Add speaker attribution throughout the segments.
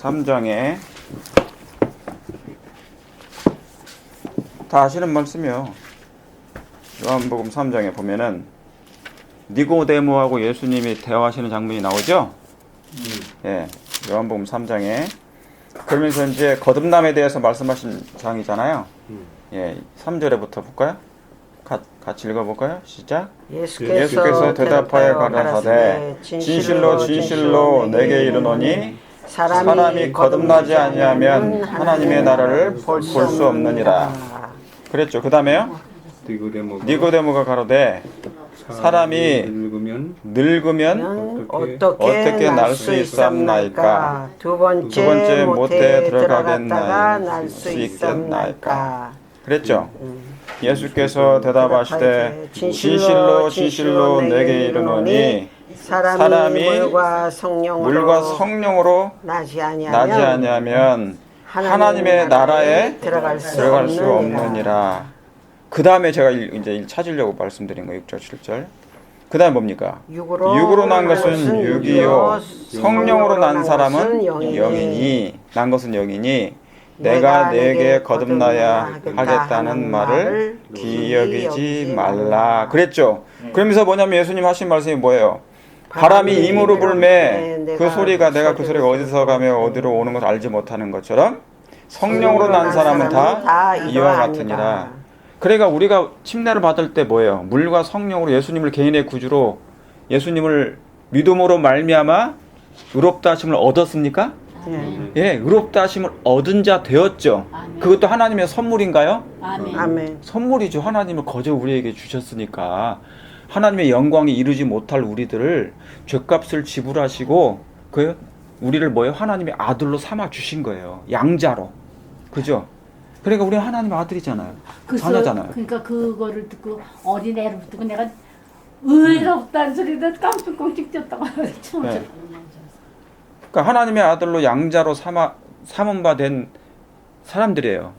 Speaker 1: 3장에 다 아시는 말씀이요. 요한복음 3장에 보면은 니고데모하고 예수님이 대화하시는 장면이 나오죠. 예, 요한복음 3장에 그러면서 이제 거듭남에 대해서 말씀하신 장이잖아요. 예, 3절에부터 볼까요? 같이 읽어볼까요? 시작. 예수께서 대답하여 가라사대 진실로 진실로 내게 이르노니 사람이 거듭나지 아니하면 하나님의 나라를 볼 수 없느니라. 그랬죠. 그 다음에요. 니고데모가 가로되 사람이 늙으면 어떻게 날 수 있사옵나이까? 두 번째 모태에 들어가겠나이 날 수 있겠나이까? 그랬죠. 예수께서 대답하시되 진실로 진실로 내게 이르노니 사람이 물과 성령으로 나지 아니하면 하나님의 나라에 들어갈 수 없느니라. 그 다음에 제가 이제 찾으려고 말씀드린 거예요. 6절 7절. 그 다음에 뭡니까? 육으로 난 것은 육이요 성령으로 난 사람은 영이니 난 것은 영이니 내가 네게 거듭나야 하겠다는 말을 기억이지 말라. 그랬죠. 그러면서 뭐냐면 예수님 하신 말씀이 뭐예요? 바람이 임으로 불매 그 소리가 내가 그 소리가 어디서 가며 어디로 오는 것을 알지 못하는 것처럼 성령으로 난 사람은 다 이와 같으니라. 그러니까 우리가 침례를 받을 때 뭐예요? 물과 성령으로 예수님을 개인의 구주로 예수님을 믿음으로 말미암아 의롭다 하심을 얻었습니까? 예, 의롭다 하심을 얻은 자 되었죠. 아멘. 그것도 하나님의 선물인가요? 아멘. 선물이죠. 하나님을 거저 우리에게 주셨으니까 하나님의 영광이 이루지 못할 우리들을 죗값을 지불하시고 그 우리를 뭐예요? 하나님의 아들로 삼아 주신 거예요. 양자로. 그죠? 그러니까 우리 하나님의 아들이잖아요. 자녀잖아요.
Speaker 2: 그러니까 그거를 듣고 어린애를 듣고 내가 의롭다는 소리를 깜짝깜짝 뛰었다가 네.
Speaker 1: 그러니까 하나님의 아들로 양자로 삼은 바 된 사람들이에요.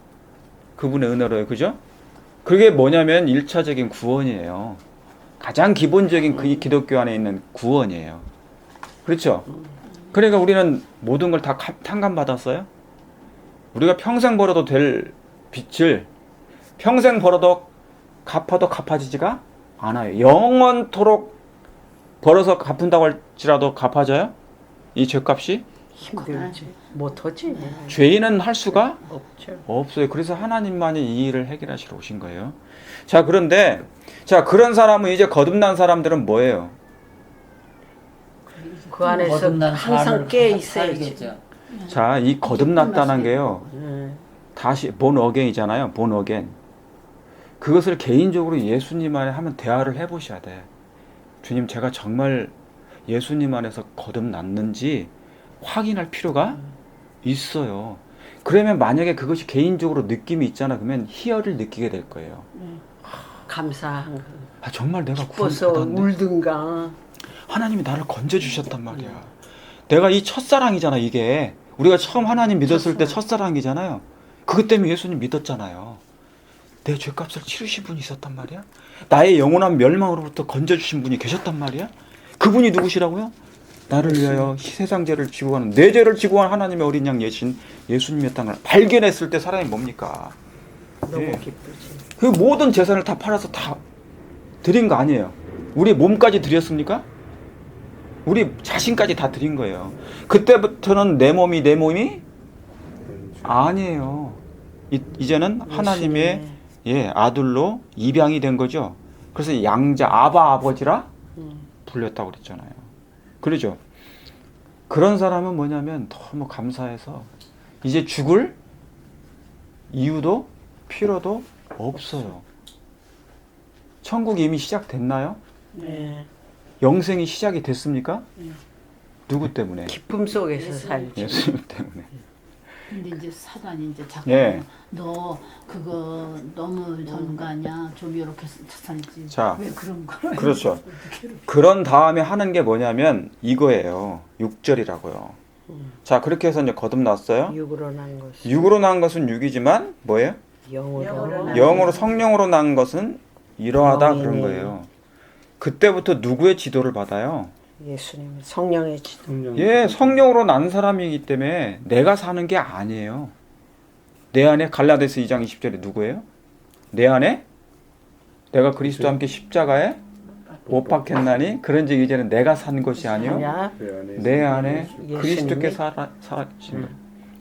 Speaker 1: 그분의 은혜로요. 그죠? 그게 뭐냐면 1차적인 구원이에요. 가장 기본적인 그 기독교 안에 있는 구원이에요. 그렇죠? 그러니까 우리는 모든 걸 다 탕감받았어요. 우리가 평생 벌어도 될 빚을 평생 벌어도 갚아도 갚아지지가 않아요. 영원토록 벌어서 갚은다고 할지라도 갚아져요? 이 죄값이?
Speaker 3: 힘들지. 못하지.
Speaker 1: 죄인은 할 수가
Speaker 3: 없죠.
Speaker 1: 없어요. 그래서 하나님만이 이 일을 해결하시러 오신 거예요. 자, 그런데 자 그런 사람은 이제 거듭난 사람들은 뭐예요?
Speaker 3: 그 안에서 항상 깨 있어야지.
Speaker 1: 자, 이 거듭났다는 게요. 다시 본 어게인이잖아요. 본 어게인. 그것을 개인적으로 예수님 안에 한번 대화를 해보셔야 돼. 주님, 제가 정말 예수님 안에서 거듭났는지 확인할 필요가 있어요. 그러면 만약에 그것이 개인적으로 느낌이 있잖아. 그러면 희열을 느끼게 될 거예요.
Speaker 3: 감사한 거.
Speaker 1: 아, 정말 내가
Speaker 3: 기뻐서
Speaker 1: 구원받았네.
Speaker 3: 울든가.
Speaker 1: 하나님이 나를 건져주셨단 말이야. 내가 이 첫사랑이잖아. 이게 우리가 처음 하나님 믿었을 때 첫사랑이잖아요. 그것 때문에 예수님 믿었잖아요. 내 죄값을 치르신 분이 있었단 말이야. 나의 영원한 멸망으로부터 건져주신 분이 계셨단 말이야. 그분이 누구시라고요? 나를 위하여 세상 죄를 지고 가는 내 죄를 지고 가는 하나님의 어린 양 예신 예수님이었다는 걸 발견했을 때 사람이 뭡니까?
Speaker 3: 너무
Speaker 1: 예.
Speaker 3: 기쁘지.
Speaker 1: 그 모든 재산을 다 팔아서 다 드린 거 아니에요. 우리 몸까지 드렸습니까? 우리 자신까지 다 드린 거예요. 그때부터는 내 몸이 아니에요. 이제는 하나님의 아들로 입양이 된 거죠. 그래서 양자 아바 아버지라 불렸다고 그랬잖아요. 그러죠. 그런 사람은 뭐냐면 너무 감사해서 이제 죽을 이유도 필요도 없어요. 천국이 이미 시작됐나요?
Speaker 3: 네.
Speaker 1: 영생이 시작이 됐습니까? 누구 때문에?
Speaker 3: 기쁨 속에서 살지.
Speaker 1: 예수님 때문에.
Speaker 2: 근데 이제 사단이 이제 자꾸 너 그거 너무 전거 아니야? 좀 이렇게 살지.
Speaker 1: 자,
Speaker 2: 왜 그런 걸?
Speaker 1: 그렇죠. 그런 다음에 하는 게 뭐냐면 이거예요. 6절이라고요. 자, 그렇게 해서 이제 거듭났어요.
Speaker 3: 육으로 난 것.
Speaker 1: 육으로 난 것은 육이지만 뭐예요? 영으로 성령으로 난 것은 이러하다 그런 거예요. 그때부터 누구의 지도를 받아요?
Speaker 3: 예수님 성령의 지도.
Speaker 1: 예, 성령으로 난 사람이기 때문에 내가 사는 게 아니에요. 내 안에 갈라디아서 2장 20절에 누구예요? 내 안에 내가 그리스도와 함께 십자가에 못 박혔나니 그런즉 이제는 내가 산 것이 아니요
Speaker 3: 아니야.
Speaker 1: 내 안에
Speaker 3: 예수님이?
Speaker 1: 그리스도께 살아계신 거예요.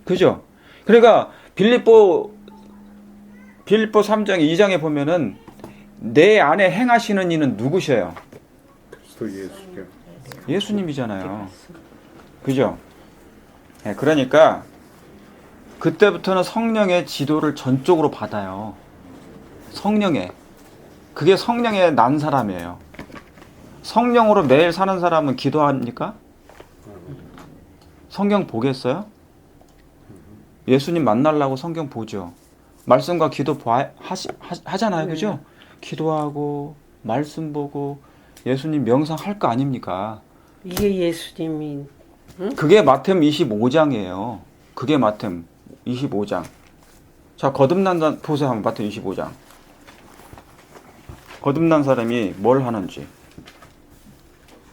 Speaker 1: 그죠? 그러니까 빌립보 3장 2장에 보면은 내 안에 행하시는 이는 누구셔요? 예수님이잖아요. 그죠? 네, 그러니까 그때부터는 성령의 지도를 전적으로 받아요. 성령의. 그게 성령의 난 사람이에요. 성령으로 매일 사는 사람은 기도합니까? 성경 보겠어요? 예수님 만나려고 성경 보죠. 말씀과 기도 하잖아요. 그죠? 기도하고 말씀 보고 예수님 명상할 거 아닙니까?
Speaker 3: 이게 예수님이
Speaker 1: 그게 마태음 25장이에요. 그게 마태음 25장. 자, 거듭난 보세요. 한번 마태음 25장. 거듭난 사람이 뭘 하는지.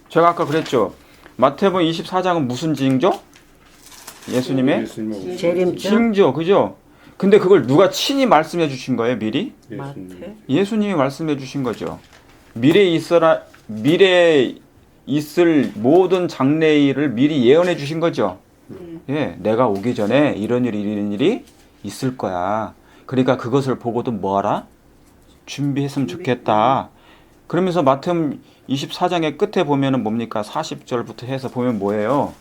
Speaker 1: 제가 아까 그랬죠. 마태복음 24장은 무슨 징조? 예수님의
Speaker 3: 재림죠.
Speaker 1: 징조, 그죠? 근데 그걸 누가 친히 말씀해 주신 거예요, 미리?
Speaker 3: 마태.
Speaker 1: 예수님이 말씀해 주신 거죠. 미래에 있을 모든 장래일을 미리 예언해 주신 거죠. 예, 내가 오기 전에 이런 일이 있을 거야. 그러니까 그것을 보고도 뭐하라? 준비했으면 좋겠다. 그러면서 마태복음 24장의 끝에 보면은 뭡니까? 40절부터 해서 보면 뭐예요?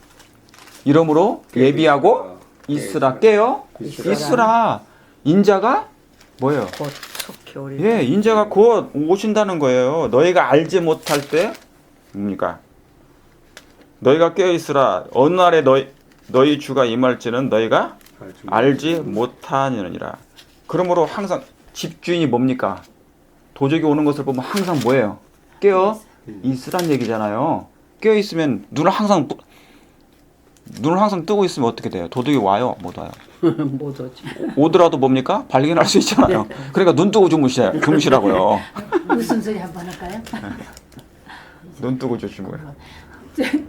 Speaker 1: 이러므로 예비하고 있으라. 깨어 있으라. 인자가 뭐예요?
Speaker 3: 곧 속히 오리.
Speaker 1: 예, 인자가 곧 오신다는 거예요. 너희가 알지 못할 때 뭡니까? 너희가 깨어 있으라. 어느 날에 너희 주가 임할지는 너희가 알지 못하느니라. 그러므로 항상 집주인이 뭡니까? 도적이 오는 것을 보면 항상 뭐예요? 깨어 있으란 얘기잖아요. 깨어 있으면 눈을 항상 뜨고 있으면 어떻게 돼요? 도둑이 와요? 못 와요?
Speaker 3: 못 오지.
Speaker 1: 오더라도 뭡니까? 발견할 수 있잖아요. 그러니까 눈 뜨고 주무시라고요.
Speaker 2: 무슨 소리 한번 할까요?
Speaker 1: 눈 뜨고 주무시고요.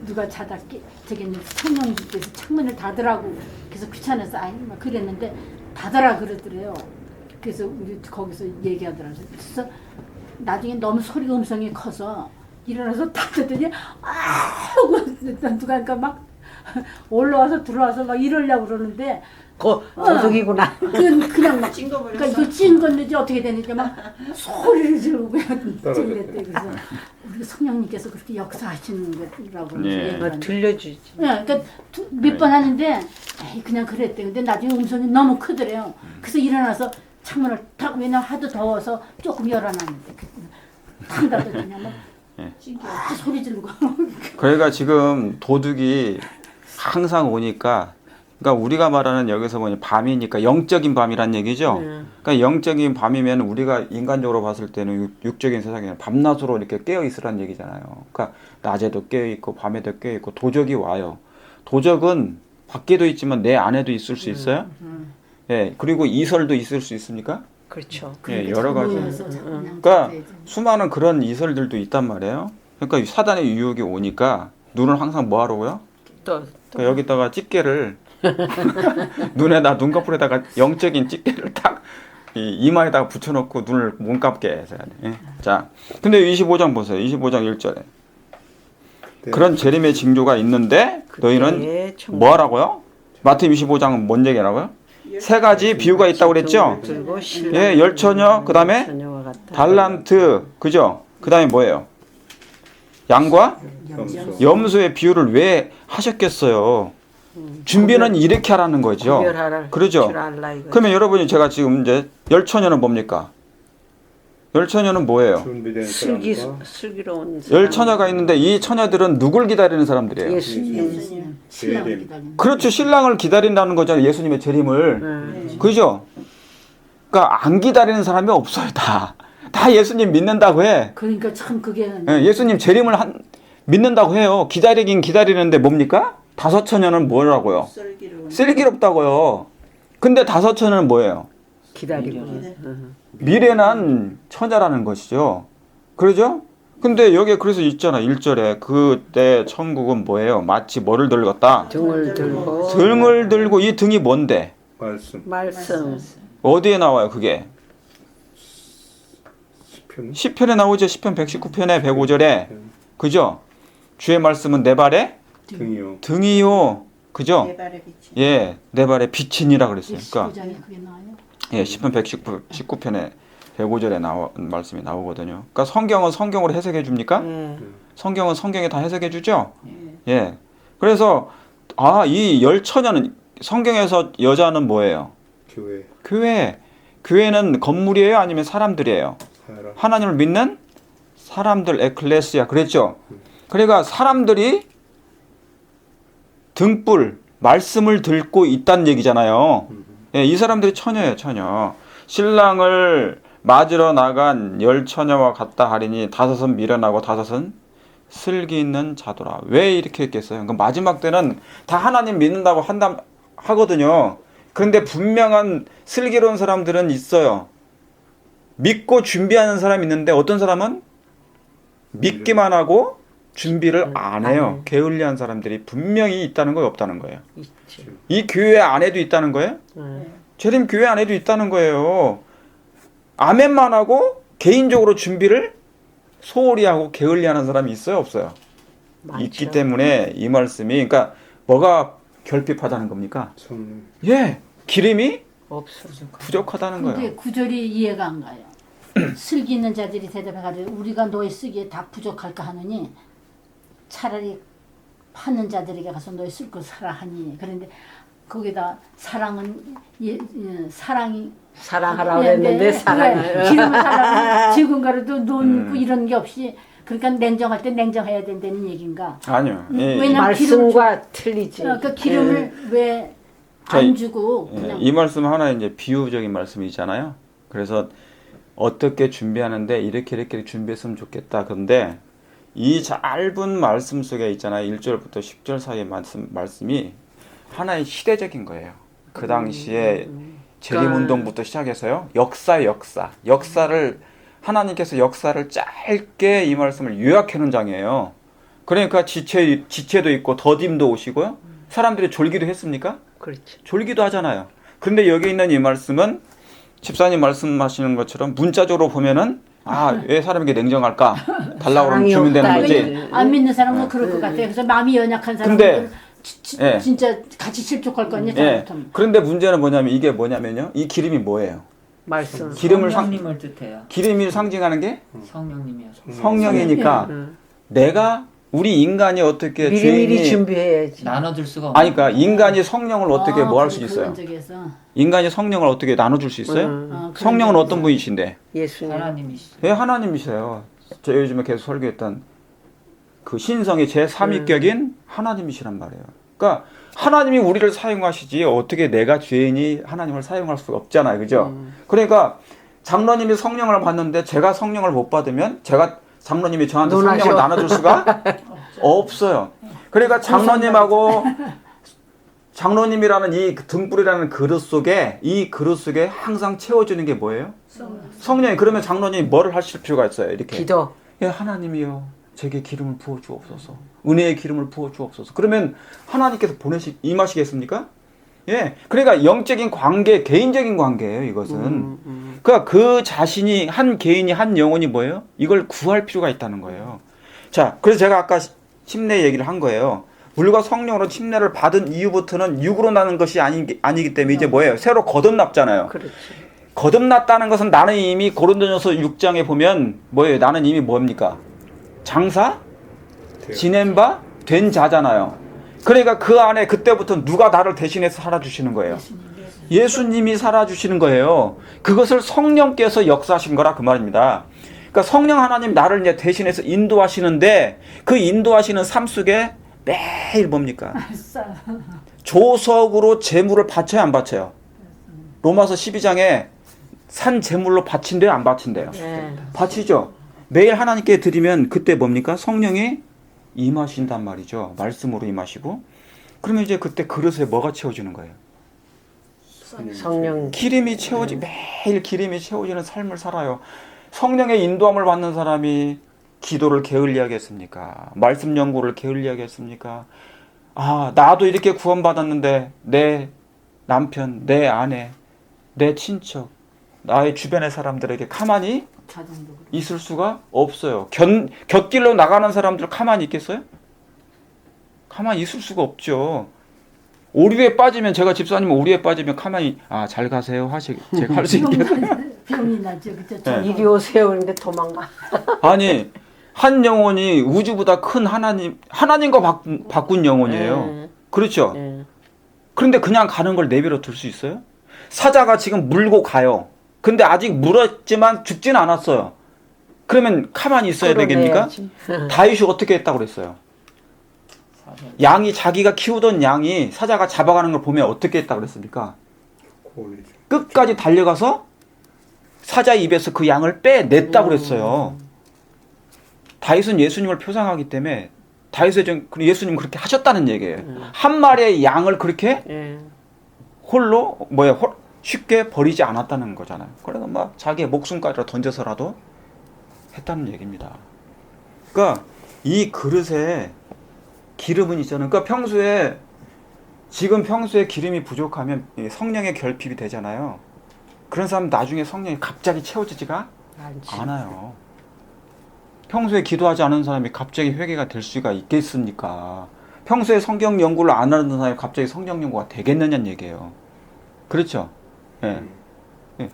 Speaker 2: 누가 자다 저기 성령님께서 창문을 닫으라고 그래서 귀찮아서 아니 막 그랬는데 닫으라 그러더래요. 그래서 우리 거기서 얘기하더라고요. 그래서 나중에 너무 소리 음성이 커서 일어나서 닫았더니 하고 누가 그러니까 막 올라와서 들어와서 막 이러려고 그러는데
Speaker 3: 도둑이구나.
Speaker 2: 그냥 막 그러니까 이거 찐 건지 어떻게 되는지 막 소리를 지르고 그랬대. 그래서 우리 성령님께서 그렇게 역사하시는 거라고
Speaker 1: 예.
Speaker 3: 들려주지.
Speaker 2: 그러니까 몇 번 하는데 에이, 그냥 그랬대. 근데 나중에 음성이 너무 크더래요. 그래서 일어나서 창문을 탁 왜냐 하도 더워서 조금 열어놨는데 탁 닫았더니 막 소리 지르고.
Speaker 1: 그러니까 지금 도둑이 항상 오니까 그러니까 우리가 말하는 여기서 보니 밤이니까 영적인 밤이란 얘기죠. 그러니까 영적인 밤이면 우리가 인간적으로 봤을 때는 육적인 세상에는 밤낮으로 이렇게 깨어 있으란 얘기잖아요. 그러니까 낮에도 깨어 있고 밤에도 깨어 있고 도적이 와요. 도적은 밖에도 있지만 내 안에도 있을 수 있어요. 예, 그리고 이설도 있을 수 있습니까?
Speaker 3: 그렇죠.
Speaker 1: 예, 여러 가지.
Speaker 2: 모여서
Speaker 1: 그러니까 수많은 그런 이설들도 있단 말이에요. 그러니까 사단의 유혹이 오니까 눈을 항상 뭐 하라고요? 그러니까 여기다가 집게를 눈에다 눈꺼풀에다가 영적인 집게를 딱 이마에다가 붙여놓고 눈을 못 감게 해서 해야 돼. 예? 자, 근데 25장 보세요. 25장 1절에 그런 재림의 징조가 있는데 너희는 뭐 하라고요? 마태 25장은 뭔 얘기라고요? 세 가지 비유가 있다고 그랬죠? 예, 열처녀, 그 다음에 달란트, 그죠? 그 다음에 뭐예요? 양과 염소의 비유를 왜 하셨겠어요? 준비는 이렇게 하라는 거죠. 그러죠? 그러면 여러분이 제가 지금 이제 열처녀는 뭡니까? 열처녀는 뭐예요?
Speaker 3: 슬기로운
Speaker 1: 열처녀가 있는데 이 처녀들은 누굴 기다리는 사람들이에요?
Speaker 3: 예수님.
Speaker 2: 신랑을 기다리는.
Speaker 1: 그렇죠. 신랑을 기다린다는 거잖아요. 예수님의 재림을. 그죠? 그러니까 안 기다리는 사람이 없어요. 다 예수님 믿는다고 해.
Speaker 2: 그러니까 참 그게
Speaker 1: 예수님 재림을 믿는다고 해요. 기다리긴 기다리는데 뭡니까? 다섯 처녀는 뭐라고요? 슬기롭다고요. 근데 다섯 처녀는 뭐예요?
Speaker 3: 기다리고.
Speaker 1: 미래난 처녀라는 것이죠. 그러죠? 근데 여기에 그래서 있잖아. 1절에 그때 천국은 뭐예요? 마치 뭐를 들었다?
Speaker 3: 등을 들고
Speaker 1: 등을 들고 이 등이 뭔데?
Speaker 3: 말씀
Speaker 1: 어디에 나와요 그게?
Speaker 4: 시편
Speaker 1: 시편에 나오죠. 시편 119편에 105절에 그죠? 주의 말씀은 내 발에
Speaker 4: 등이요.
Speaker 1: 등이요. 그죠?
Speaker 3: 내 발에 비치.
Speaker 1: 예, 내 발에 비친이라 그랬어요. 그러니까
Speaker 2: 19장에 그게 나와요.
Speaker 1: 예, 시편 119편에 105절에 말씀이 나오거든요. 그러니까 성경은 성경으로 해석해 줍니까? 성경은 성경에 다 해석해 주죠? 예. 그래서 이 열처녀는 성경에서 여자는 뭐예요?
Speaker 4: 교회
Speaker 1: 교회. 교회는 건물이에요? 아니면 사람들이에요?
Speaker 4: 사람
Speaker 1: 하나님을 믿는 사람들 에클레시아 그랬죠? 그러니까 사람들이 등불 말씀을 들고 있다는 얘기잖아요. 예, 이 사람들이 처녀예요, 처녀. 신랑을 맞으러 나간 열 처녀와 같다 하리니 다섯은 미련하고 다섯은 슬기 있는 자도라. 왜 이렇게 했겠어요? 그러니까 마지막 때는 다 하나님 믿는다고 하거든요. 그런데 분명한 슬기로운 사람들은 있어요. 믿고 준비하는 사람이 있는데 어떤 사람은 믿기만 하고 준비를 안 해요. 게을리한 사람들이 분명히 있다는 거예요, 없다는 거예요?
Speaker 3: 있지.
Speaker 1: 이 교회 안에도 있다는 거예요? 재림 교회 안에도 있다는 거예요. 아멘만 하고 개인적으로 준비를 소홀히 하고 게을리하는 사람이 있어요, 없어요?
Speaker 3: 많죠.
Speaker 1: 있기 때문에 이 말씀이 그러니까 뭐가 결핍하다는 겁니까?
Speaker 4: 성령
Speaker 1: 예, 기름이
Speaker 3: 없어.
Speaker 1: 부족하다는
Speaker 2: 근데
Speaker 1: 거예요.
Speaker 2: 구절이 이해가 안 가요. 슬기 있는 자들이 대답해 가지고 우리가 너희 쓰기에 다 부족할까 하느니 차라리 파는 자들에게 가서 너희 쓸 걸 사라 하니. 그런데 거기다 사랑은 사랑이
Speaker 3: 사랑하라고 했는데 사랑을
Speaker 2: 기름을 사랑은 지금가라도 논고 이런 게 없이 그러니까 냉정할 때 냉정해야 된다는 얘기인가?
Speaker 1: 아니요.
Speaker 2: 왜냐면
Speaker 3: 말씀과 틀리지.
Speaker 2: 그러니까 기름을 왜
Speaker 1: 자,
Speaker 2: 안 주고 그냥
Speaker 1: 이 말씀 하나 이제 비유적인 말씀이잖아요. 그래서 어떻게 준비하는데 이렇게 준비했으면 좋겠다. 그런데 이 짧은 말씀 속에 있잖아요. 1절부터 10절 사이의 말씀이 하나의 시대적인 거예요. 그 당시에 재림운동부터 시작해서요. 역사를 하나님께서 역사를 짧게 이 말씀을 요약해 놓은 장이에요. 그러니까 지체도 있고 더딤도 오시고요. 사람들이 졸기도 했습니까?
Speaker 3: 그렇지.
Speaker 1: 졸기도 하잖아요. 그런데 여기 있는 이 말씀은 집사님 말씀하시는 것처럼 문자적으로 보면은 왜 사람에게 냉정할까? 달라고 그러면 주면 되는
Speaker 3: 없다,
Speaker 1: 거지.
Speaker 3: 이제.
Speaker 2: 안 믿는 사람은 그럴 것 같아요. 그래서 마음이 연약한
Speaker 1: 근데,
Speaker 2: 사람은 진짜 같이 실족할 거 아니야.
Speaker 1: 예.
Speaker 2: 잘못하면.
Speaker 1: 그런데 문제는 이게 뭐냐면요. 이 기름이 뭐예요?
Speaker 3: 말씀.
Speaker 5: 성령님을 뜻해요.
Speaker 1: 기름이 상징하는 게
Speaker 5: 성령님이요.
Speaker 1: 성령이니까 내가 우리 인간이 어떻게
Speaker 3: 미리미리
Speaker 1: 죄인이
Speaker 3: 준비해야지.
Speaker 5: 나눠줄 수가 없는.
Speaker 1: 그러니까 인간이 성령을 어떻게 뭐 할 수
Speaker 2: 그런
Speaker 1: 있어요?
Speaker 2: 적에서.
Speaker 1: 인간이 성령을 어떻게 나눠줄 수 있어요?
Speaker 2: 그런
Speaker 1: 성령은
Speaker 2: 적에서.
Speaker 1: 어떤 분이신데?
Speaker 3: 예수님.
Speaker 5: 하나님이시죠.
Speaker 1: 왜 하나님이세요? 제가 요즘에 계속 설교했던 그 신성의 제3위격인 하나님이시란 말이에요. 그러니까 하나님이 우리를 사용하시지 어떻게 내가 죄인이 하나님을 사용할 수가 없잖아요. 그죠? 그러니까 장로님이 성령을 받는데 제가 성령을 못 받으면 장로님이 저한테
Speaker 3: 논하셔.
Speaker 1: 성령을 나눠줄 수가 없어요. 그러니까 장로님이라는 이 등불이라는 그릇 속에 항상 채워주는 게 뭐예요? 성령이. 그러면 장로님이 뭐를 하실 필요가 있어요? 이렇게.
Speaker 3: 기도.
Speaker 1: 예, 하나님이요. 제게 기름을 부어 주옵소서. 은혜의 기름을 부어 주옵소서. 그러면 하나님께서 임하시겠습니까? 예. 그러니까 영적인 관계, 개인적인 관계예요, 이것은. 그러니까 그 자신이 한 개인이 한 영혼이 뭐예요? 이걸 구할 필요가 있다는 거예요. 자, 그래서 제가 아까 침례 얘기를 한 거예요. 물과 성령으로 침례를 받은 이후부터는 육으로 나는 것이 아니기 때문에 이제 뭐예요? 새로 거듭났잖아요.
Speaker 3: 그렇지.
Speaker 1: 거듭났다는 것은 나는 이미 고린도전서 6장에 보면 뭐예요? 나는 이미 뭡니까? 장사? 지낸 바? 된 자잖아요. 그러니까 그 안에 그때부터 누가 나를 대신해서 살아주시는 거예요? 예수님이 살아주시는 거예요. 그것을 성령께서 역사하신 거라 그 말입니다. 그러니까 성령 하나님 나를 이제 대신해서 인도하시는데 그 인도하시는 삶 속에 매일 뭡니까? 조석으로 제물을 바쳐요, 안 바쳐요? 로마서 12장에 산 제물로 바친대요, 안 바친대요?
Speaker 3: 네.
Speaker 1: 바치죠. 매일 하나님께 드리면 그때 뭡니까? 성령이 임하신단 말이죠. 말씀으로 임하시고. 그러면 이제 그때 그릇에 뭐가 채워지는 거예요?
Speaker 3: 성령.
Speaker 1: 매일 기름이 채워지는 삶을 살아요. 성령의 인도함을 받는 사람이 기도를 게을리하겠습니까? 말씀 연구를 게을리하겠습니까? 아, 나도 이렇게 구원받았는데 내 남편, 내 아내, 내 친척, 나의 주변의 사람들에게 가만히
Speaker 2: 자전도
Speaker 1: 있을 수가 없어요. 곁길로 나가는 사람들 가만히 있겠어요? 가만히 있을 수가 없죠. 오류에 빠지면, 제가 집사님은 오류에 빠지면 가만히 잘 가세요 제가 할 수 있겠어요?
Speaker 2: 병이 나죠. 그죠?
Speaker 1: 네.
Speaker 3: 이리 오세요. 그런데 도망가.
Speaker 1: 아니, 한 영혼이 우주보다 큰 하나님과 바꾼 영혼이에요.
Speaker 3: 네.
Speaker 1: 그렇죠?
Speaker 3: 네.
Speaker 1: 그런데 그냥 가는 걸 내버려 둘 수 있어요? 사자가 지금 물고 가요. 근데 아직 물었지만 죽진 않았어요. 그러면 가만히 있어야 되겠습니까?
Speaker 3: 끌어내야지.
Speaker 1: 다윗이 어떻게 했다고 그랬어요? 양이, 자기가 키우던 양이 사자가 잡아가는 걸 보면 어떻게 했다고 그랬습니까? 끝까지 달려가서 사자 입에서 그 양을 빼냈다고 그랬어요. 다윗은 예수님을 표상하기 때문에 예수님 그렇게 하셨다는 얘기예요. 한 마리의 양을 그렇게
Speaker 3: 예.
Speaker 1: 홀로 쉽게 버리지 않았다는 거잖아요. 그래서 막 자기의 목숨까지 던져서라도 했다는 얘기입니다. 그러니까 이 그릇에 기름은 있잖아요. 그러니까 지금 평소에 기름이 부족하면 성령의 결핍이 되잖아요. 그런 사람 나중에 성령이 갑자기 채워지지가
Speaker 3: 많지.
Speaker 1: 않아요. 평소에 기도하지 않은 사람이 갑자기 회개가 될 수가 있겠습니까? 평소에 성경 연구를 안 하는 사람이 갑자기 성경 연구가 되겠느냐는 얘기예요. 그렇죠? 예. 예.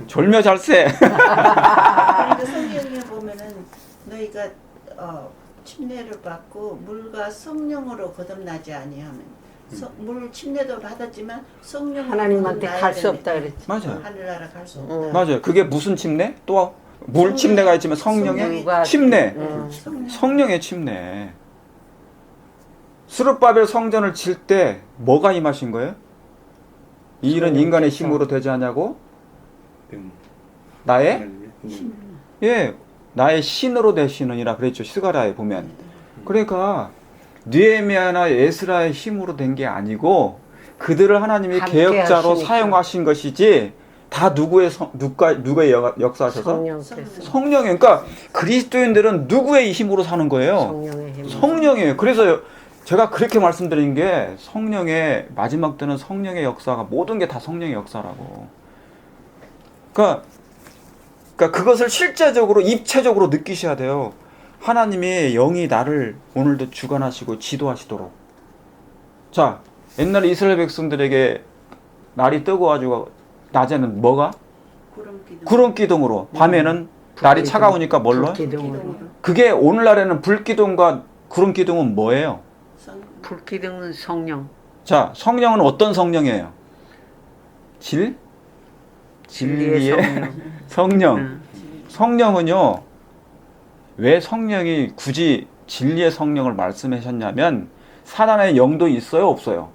Speaker 1: 졸며 잘세.
Speaker 4: 그러니까 성경에 보면은 너희가 침례를 받고 물과 성령으로 거듭나지 아니하면 물 침례도 받았지만 성령으로
Speaker 3: 하나님한테
Speaker 4: 거듭나야
Speaker 3: 갈 수
Speaker 4: 되네.
Speaker 3: 없다 그랬지.
Speaker 1: 맞아요.
Speaker 4: 하늘나라 갈 수 없다.
Speaker 1: 맞아요. 그게 무슨 침례? 또 물 침례가 있지만 성령의
Speaker 3: 성령과
Speaker 1: 침례.
Speaker 4: 성령.
Speaker 1: 성령의 침례. 스룹바벨 성전을 칠 때 뭐가 임하신 거예요? 이 일은 인간의 힘으로 되지 않냐고? 나의 나의 신으로 되시느니라 그랬죠. 스가랴에 보면. 그러니까 느헤미야나 에스라의 힘으로 된 게 아니고 그들을 하나님이
Speaker 3: 함께
Speaker 1: 개혁자로
Speaker 3: 하시니까.
Speaker 1: 사용하신 것이지 다 누구의 역사하셔서
Speaker 3: 성령께서.
Speaker 1: 성령이에요. 그러니까 그리스도인들은 누구의 힘으로 사는 거예요?
Speaker 3: 성령의 힘.
Speaker 1: 성령이에요. 그래서 제가 그렇게 말씀드린 게 성령의 마지막 때는 성령의 역사가 모든 게 다 성령의 역사라고. 그러니까 그것을 실제적으로 입체적으로 느끼셔야 돼요. 하나님의 영이 나를 오늘도 주관하시고 지도하시도록. 자, 옛날에 이스라엘 백성들에게 날이 뜨거워가지고 낮에는 뭐가? 구름 기둥으로. 밤에는 날이 차가우니까 뭘로?
Speaker 3: 불기둥으로.
Speaker 1: 그게 오늘날에는 불기둥과 구름 기둥은 뭐예요?
Speaker 3: 불기둥은 성령.
Speaker 1: 자, 성령은 어떤 성령이에요? 진리의
Speaker 3: 성령.
Speaker 1: 성령.
Speaker 3: 응.
Speaker 1: 성령은요, 왜 성령이 굳이 진리의 성령을 말씀하셨냐면, 사단의 영도 있어요, 없어요?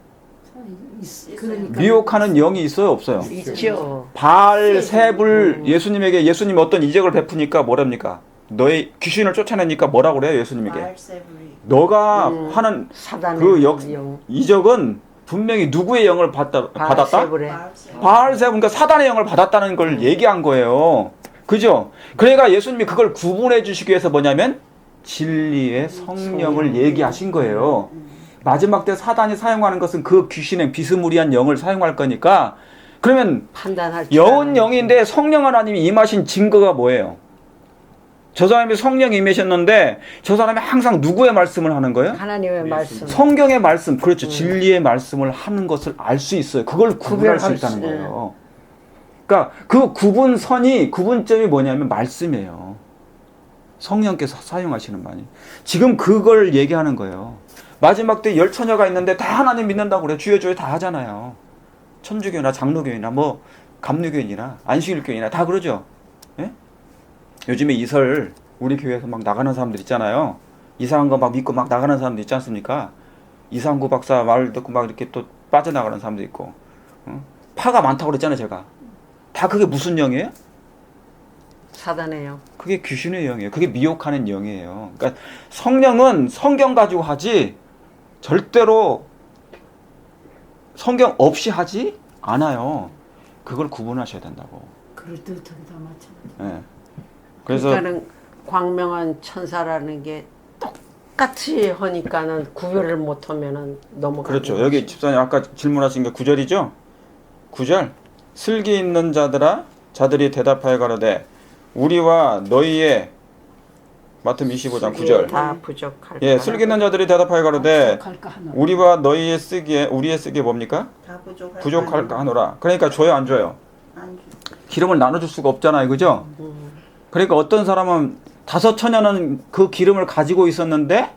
Speaker 2: 그러니까
Speaker 1: 미혹하는 영이 있어요, 없어요?
Speaker 3: 있죠.
Speaker 1: 바알세불 예수님이 어떤 이적을 베푸니까 뭐랍니까? 너의 귀신을 쫓아내니까 뭐라고 그래요, 예수님에게?
Speaker 4: 바알세불이.
Speaker 1: 너가 하는
Speaker 3: 사단의
Speaker 1: 그
Speaker 3: 영.
Speaker 1: 이적은 분명히 누구의 영을 받았다?
Speaker 3: 바알세불의.
Speaker 4: 바알세불.
Speaker 1: 바알세불, 그러니까 사단의 영을 받았다는 걸 얘기한 거예요. 그죠? 그러니까 예수님이 그걸 구분해 주시기 위해서 뭐냐면 진리의 성령을 얘기하신 거예요. 마지막 때 사단이 사용하는 것은 그 귀신의 비스무리한 영을 사용할 거니까, 그러면
Speaker 3: 판단할 줄
Speaker 1: 영은
Speaker 3: 아는
Speaker 1: 영인데 성령 하나님이 임하신 증거가 뭐예요? 저 사람이 성령이 임하셨는데 저 사람이 항상 누구의 말씀을 하는 거예요?
Speaker 3: 하나님의 말씀.
Speaker 1: 성경의 말씀, 그렇죠. 진리의 말씀을 하는 것을 알 수 있어요. 그걸 구분할 수
Speaker 3: 구별할
Speaker 1: 있다는
Speaker 3: 수,
Speaker 1: 거예요. 그러니까 그 구분점이 뭐냐면 말씀이에요. 성령께서 사용하시는 말이. 지금 그걸 얘기하는 거예요. 마지막 때 열 처녀가 있는데 다 하나님 믿는다고 그래. 주여 주여 다 하잖아요. 천주교나 장로교회나 뭐 감리교회나 안식일교회나 다 그러죠. 예? 요즘에 이설 우리 교회에서 막 나가는 사람들 있잖아요. 이상한 거 막 믿고 막 나가는 사람들 있지 않습니까? 이상구 박사 말 듣고 막 이렇게 또 빠져나가는 사람도 있고. 파가 많다고 그랬잖아요, 제가. 다 그게 무슨 영이에요?
Speaker 3: 사단의 영.
Speaker 1: 그게 귀신의 영이에요. 그게 미혹하는 영이에요. 그러니까 성령은 성경 가지고 하지 절대로 성경 없이 하지 않아요. 그걸 구분하셔야 된다고.
Speaker 2: 그럴 때 저기다 마찬가지.
Speaker 1: 예. 그래서
Speaker 3: 그러니까는 광명한 천사라는 게 똑같이 하니까는 구별을 못하면은 넘어가는
Speaker 1: 그렇죠.
Speaker 3: 거지.
Speaker 1: 여기 집사님 아까 질문하신 게 9절이죠? 9절. 슬기 있는 자들아 자들이 대답하여 가로되 우리와 너희의 마태음 25장 9절.
Speaker 3: 다 부족할
Speaker 1: 예, 슬기 있는 자들이 대답하여 가로되
Speaker 2: 부족할까 하노라.
Speaker 1: 우리와 너희의 쓰기에 우리의 쓰기에 뭡니까?
Speaker 4: 다
Speaker 1: 부족할까 하노라. 그러니까 줘요, 안 줘요?
Speaker 4: 안 줘.
Speaker 1: 기름을 나눠줄 수가 없잖아요, 그죠? 그러니까 어떤 사람은 5,000년은 그 기름을 가지고 있었는데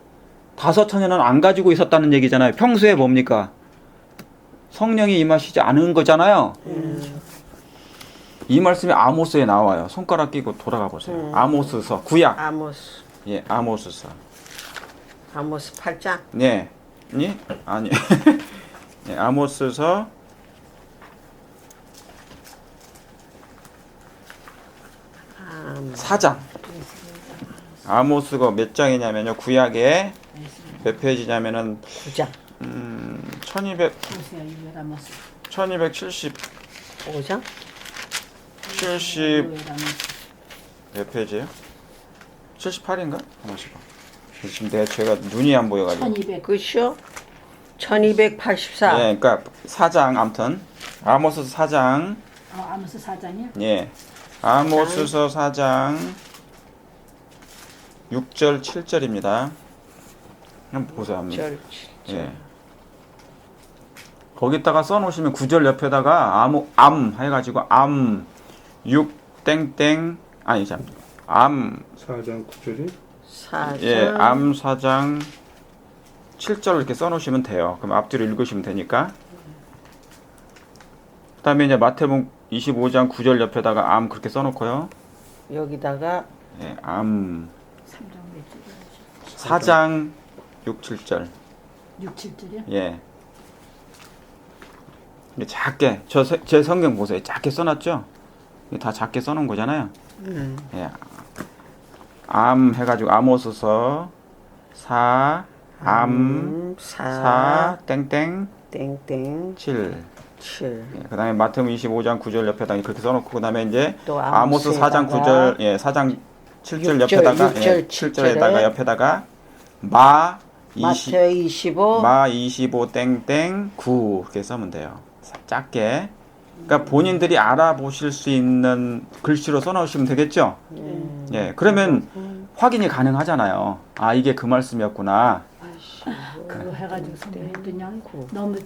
Speaker 1: 5,000년은 안 가지고 있었다는 얘기잖아요. 평소에 뭡니까? 성령이 임하시지 않은 거잖아요. 이 말씀이 아모스에 나와요. 손가락 끼고 돌아가 보세요. 아모스서 구약.
Speaker 3: 아모스
Speaker 1: 예, 아모스서.
Speaker 3: 아모스 8장
Speaker 1: 네, 아니. 예, 아모스서 4장. 아모스가 몇 장이냐면요. 구약에 몇 페이지냐면은
Speaker 3: 9장
Speaker 1: 1200
Speaker 2: 호세아 유엘 아모스.
Speaker 1: 1270
Speaker 3: 5장
Speaker 1: 70
Speaker 2: 유엘 아모스.
Speaker 1: 몇 페이지예요? 78인가? 하나씩. 지금 제가 눈이 안 보여가지고.
Speaker 2: 1200.
Speaker 3: 그쇼 1284
Speaker 1: 예, 그러니까 4장 아무튼 아모스 4장.
Speaker 2: 아모스 4장이요?
Speaker 1: 예, 아모스서 4장 6절 7절입니다. 한번 보세요. 한번.
Speaker 3: 6절 7절
Speaker 1: 예. 거기다가 써놓으시면 9절 옆에다가 암 해가지고 암 6 땡땡 아니 참 암
Speaker 6: 4장 9절이
Speaker 3: 4장
Speaker 1: 예, 암 4장 7절 이렇게 써놓으시면 돼요. 그럼 앞뒤로 읽으시면 되니까. 그 다음에 이제 마태복음 25장 9절 옆에다가 암 그렇게 써놓고요.
Speaker 3: 여기다가
Speaker 1: 예, 암
Speaker 2: 3장 몇 절?
Speaker 1: 4장 6, 7절.
Speaker 2: 6, 7절이요?
Speaker 1: 예. 근데 작게 제 성경 보세요. 작게 써놨죠? 이게 다 작게 써놓은 거잖아요. 예. 암 해가지고 아모스서 4 암 4 땡땡
Speaker 3: 땡땡
Speaker 1: 7.
Speaker 3: 7
Speaker 1: 예, 그다음에 마태복음 25장 9절 옆에다 그렇게 써놓고 그다음에 이제
Speaker 3: 또
Speaker 1: 아모스 4장 9절 예 4장 7절 옆에다가 7절에다가 옆에다가 마 20,
Speaker 3: 마태 25
Speaker 1: 마 25 땡땡 9 그렇게 써면 돼요. 작게. 그러니까 본인들이 알아보실 수 있는 글씨로 써놓으시면 되겠죠. 예, 그러면 확인이 가능하잖아요. 아 이게 그 말씀이었구나.
Speaker 2: 그거 해가지고 선배했더니 너무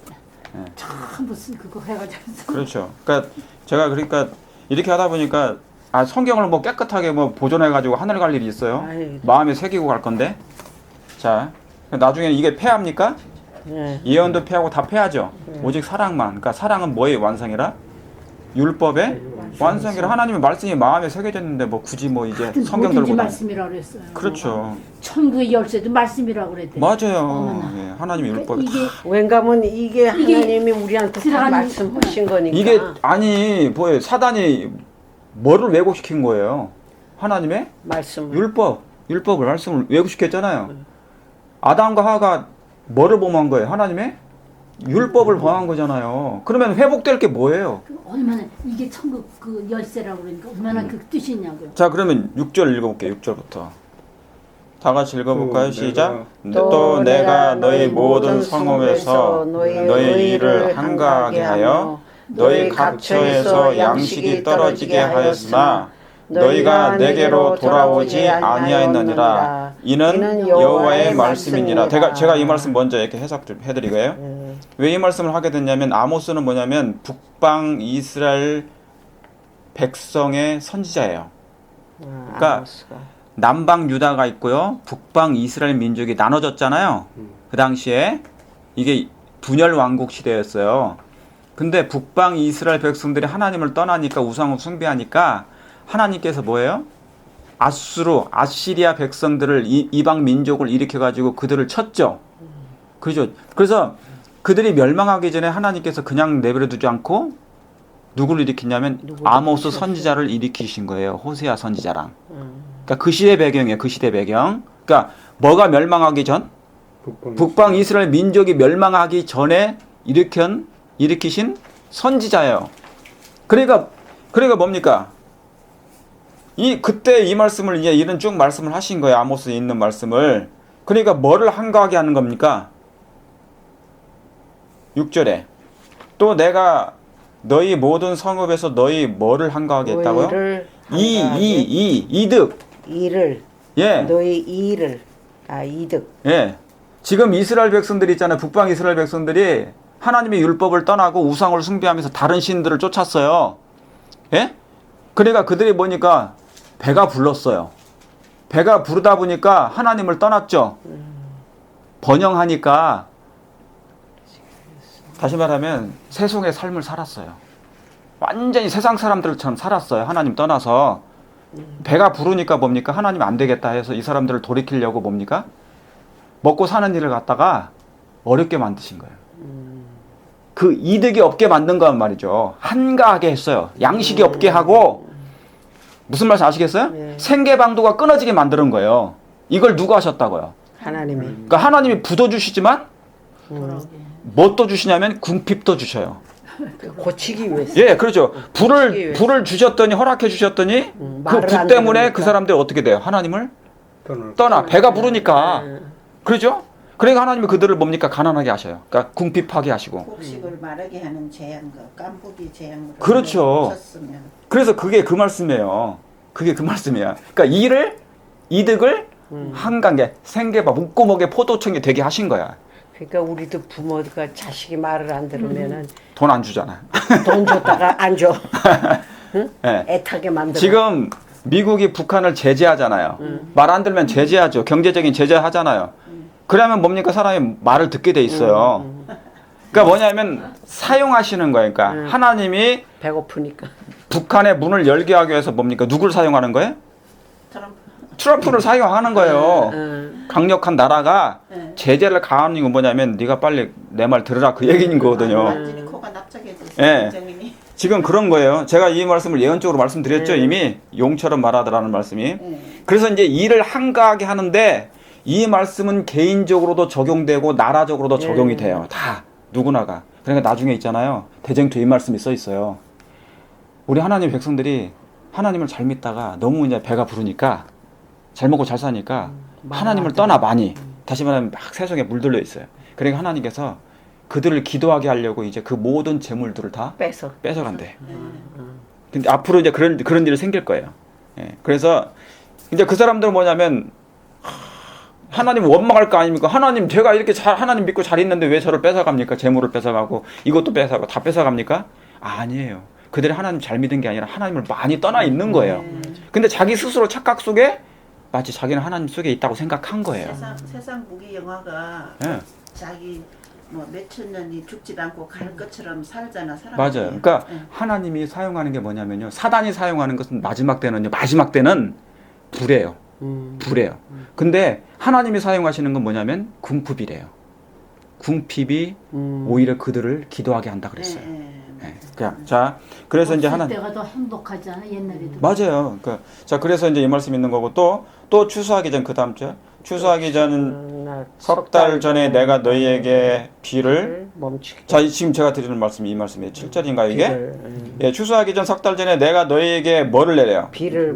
Speaker 2: 참 무슨 그거 해가지고
Speaker 1: 그렇죠. 그러니까 제가 그러니까 이렇게 하다 보니까 아 성경을 뭐 깨끗하게 뭐 보존해가지고 하늘 갈 일이 있어요.
Speaker 3: 아이.
Speaker 1: 마음에 새기고 갈 건데. 자 나중에 이게 폐합니까?
Speaker 3: 네.
Speaker 1: 예언도 폐하고 다 폐하죠. 오직 사랑만. 그러니까 사랑은 뭐의 완성이라? 율법의 완성이라. 하나님의 말씀이 마음에 새겨졌는데 뭐 굳이 뭐 이제 성경
Speaker 2: 뭐든지
Speaker 1: 들고 다니.
Speaker 2: 말씀이라고 그랬어요.
Speaker 1: 그렇죠.
Speaker 2: 천국의 열쇠도 말씀이라고 그랬대.
Speaker 1: 맞아요.
Speaker 2: 어머나.
Speaker 1: 예, 하나님의 율법.
Speaker 2: 이게
Speaker 3: 왠가면 이게 하나님이 우리한테 다
Speaker 2: 들어가는-
Speaker 3: 말씀하신 거니까
Speaker 1: 이게 아니 뭐예요? 사단이 뭐를 왜곡시킨 거예요? 하나님의
Speaker 3: 말씀을
Speaker 1: 율법을 말씀을 왜곡시켰잖아요. 아담과 하와가 뭐를 범한 거예요? 하나님의 율법을 범한 거잖아요. 그러면 회복될 게 뭐예요?
Speaker 2: 얼마나 이게 천국 그 열쇠라고 그러니까 얼마나 그 뜻이 있냐고요.
Speaker 1: 자 그러면 6절 읽어볼게요. 6절부터 다 같이 읽어볼까요?
Speaker 6: 또
Speaker 1: 시작.
Speaker 3: 또
Speaker 1: 또 내가 너희 모든
Speaker 3: 모든
Speaker 1: 성읍에서
Speaker 3: 성읍에서
Speaker 1: 너희 일을 한가하게 하여 너희 각처에서 양식이 떨어지게 하였으나 너희가 내게로 돌아오지 아니하였느니라. 이는 여호와의 말씀이니라. 제가 이 말씀 먼저 이렇게 해석 좀 해드리고요. 왜 이 말씀을 하게 됐냐면 아모스는 뭐냐면 북방 이스라엘 백성의 선지자예요. 그러니까
Speaker 3: 아모스가.
Speaker 1: 남방 유다가 있고요. 북방 이스라엘 민족이 나눠졌잖아요. 그 당시에 이게 분열 왕국 시대였어요. 근데 북방 이스라엘 백성들이 하나님을 떠나니까 우상을 숭배하니까 하나님께서 뭐예요? 아시리아 백성들을 이방 민족을 일으켜 가지고 그들을 쳤죠. 그죠? 그래서 그들이 멸망하기 전에 하나님께서 그냥 내버려 두지 않고 누구를 일으키냐면 아모스 선지자를 일으키신 거예요. 호세아 선지자랑. 그러니까 그 시대 배경이에요. 그 시대 배경. 그러니까 뭐가 멸망하기 전? 북방 이스라엘 민족이 멸망하기 전에 일으키신 선지자예요. 그러니까 뭡니까? 그때 이 말씀을 이제 이런 쭉 말씀을 하신 거예요. 아모스에 있는 말씀을. 그러니까 뭐를 한가하게 하는 겁니까? 6절에 또 내가 너희 모든 성읍에서 너희 뭐를 한가하게 했다고요?
Speaker 3: 너희를
Speaker 1: 이득.
Speaker 3: 일을
Speaker 1: 예.
Speaker 3: 너희 이득.
Speaker 1: 예. 지금 이스라엘 백성들이 있잖아요. 북방 이스라엘 백성들이 하나님의 율법을 떠나고 우상을 숭배하면서 다른 신들을 쫓았어요. 예? 그러니까 그들이 보니까 배가 불렀어요. 배가 부르다 보니까 하나님을 떠났죠. 번영하니까 다시 말하면 세속의 삶을 살았어요. 완전히 세상 사람들처럼 살았어요. 하나님 떠나서. 배가 부르니까 뭡니까? 하나님 안 되겠다 해서 이 사람들을 돌이키려고 뭡니까? 먹고 사는 일을 갖다가 어렵게 만드신 거예요. 그 이득이 없게 만든 거란 말이죠. 한가하게 했어요. 양식이 없게 하고 무슨 말씀 아시겠어요?
Speaker 3: 네.
Speaker 1: 생계방도가 끊어지게 만드는 거예요. 이걸 누가 하셨다고요?
Speaker 3: 하나님이
Speaker 1: 그러니까 하나님이 부도 주시지만
Speaker 4: 그러게.
Speaker 1: 뭐 또 주시냐면 궁핍도 주셔요.
Speaker 3: 고치기 위해서.
Speaker 1: 예, 그렇죠.
Speaker 3: 고치기
Speaker 1: 불을 주셨더니 허락해 주셨더니 그
Speaker 3: 말을
Speaker 1: 불
Speaker 3: 안
Speaker 1: 때문에
Speaker 3: 들으니까.
Speaker 1: 그 사람들이 어떻게 돼요? 하나님을 떠나. 배가 부르니까. 그렇죠? 그러니까 하나님이 그들을 뭡니까? 가난하게 하셔요. 그러니까 궁핍하게 하시고.
Speaker 4: 곡식을 마르게 하는 재앙과 깐부기 재앙으로
Speaker 1: 그렇죠.
Speaker 4: 쳤으면
Speaker 1: 그래서 그게 그 말씀이에요. 그게 그 말씀이야. 그러니까 이득을 한강에 생계바 목구멍에 포도청이 되게 하신 거야.
Speaker 3: 그러니까 우리도 부모가 자식이 말을 안 들으면은
Speaker 1: 돈 안 주잖아.
Speaker 3: 돈 줬다가 안 줘. 응?
Speaker 1: 네.
Speaker 3: 애타게 만들어.
Speaker 1: 지금 미국이 북한을 제재하잖아요. 말 안 들면 제재하죠. 경제적인 제재하잖아요. 그러면 뭡니까? 사람이 말을 듣게 돼 있어요. 그러니까 뭐냐면 사용하시는 거예요. 그러니까 하나님이
Speaker 3: 배고프니까.
Speaker 1: 북한의 문을 열게 하기 위해서 뭡니까? 누굴 사용하는 거예요? 트럼프를 사용하는 거예요. 강력한 나라가
Speaker 4: 네.
Speaker 1: 제재를 가하는 건 뭐냐면 네가 빨리 내 말 들으라 그 얘기인 거거든요.
Speaker 4: 완전히 코가 납작해졌어요.
Speaker 1: 예.
Speaker 4: 굉장히.
Speaker 1: 지금 그런 거예요. 제가 이 말씀을 예언적으로 말씀드렸죠. 이미 용처럼 말하더라는 말씀이.
Speaker 4: 네.
Speaker 1: 그래서 이제 일을 한가하게 하는데 이 말씀은 개인적으로도 적용되고 나라적으로도 적용이 돼요. 다 누구나가. 그러니까 나중에 있잖아요. 대쟁투 이 말씀이 써 있어요. 우리 하나님 백성들이 하나님을 잘 믿다가 너무 이제 배가 부르니까 잘 먹고 잘 사니까 하나님을 떠나 많이. 다시 말하면 막 세상에 물들려 있어요. 그러니까 하나님께서 그들을 기도하게 하려고 이제 그 모든 재물들을 다 뺏어간대. 근데 앞으로 이제 그런 일이 생길 거예요. 예. 그래서 이제 그 사람들은 뭐냐면 하나님 원망할 거 아닙니까? 하나님 제가 이렇게 하나님 믿고 잘 있는데 왜 저를 뺏어갑니까? 재물을 뺏어가고 이것도 뺏어가고 다 뺏어갑니까? 아니에요. 그들이 하나님 잘 믿은 게 아니라 하나님을 많이 떠나 있는 거예요. 근데 자기 스스로 착각 속에 마치 자기는 하나님 속에 있다고 생각한 거예요.
Speaker 4: 세상 무기 영화가
Speaker 1: 예.
Speaker 4: 자기 뭐 몇천 년이 죽지도 않고 갈 것처럼 살잖아 사람.
Speaker 1: 맞아요. 그러니까 하나님이 사용하는 게 뭐냐면요. 사단이 사용하는 것은 마지막 때는 불이에요. 불이에요. 근데 하나님이 사용하시는 건 뭐냐면 궁핍이래요. 궁핍이 오히려 그들을 기도하게 한다 그랬어요. 네. 자, 그래서 이제
Speaker 2: 없을 때가 더 행복하지 않아? 옛날에도.
Speaker 1: 맞아요. 그러니까 자, 그래서 이제 이 말씀 있는 거고 또 추수하기 전 그 다음 주 추수하기 전 석 달 전에 내가 너희에게 비를
Speaker 3: 멈추게.
Speaker 1: 자, 지금 제가 드리는 말씀이 이 말씀이에요. 7절인가요, 이게? 예, 추수하기 전 석 달 전에 내가 너희에게 뭐를 내려요?
Speaker 3: 비를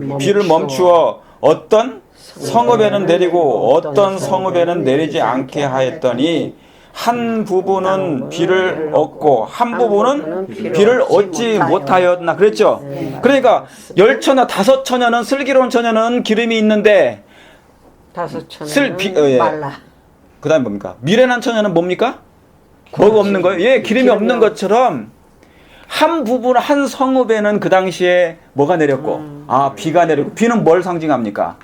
Speaker 1: 멈추어 어떤 성읍에는 내리고 어떤 성읍에는 내리지 않게 하였더니 한 부분은 비를 얻고 한 부분은 비를 얻지 못하였나 그랬죠. 그러니까 10처녀 5처녀는 슬기로운 처녀는 기름이 있는데
Speaker 3: 5처녀는 말라.
Speaker 1: 그 다음에 뭡니까? 미련한 처녀는 뭡니까? 뭐가 없는 거예요? 예, 기름이 없는 것처럼 한 부분 한 성읍에는 그 당시에 뭐가 내렸고 비가 내렸고 비는 뭘 상징합니까?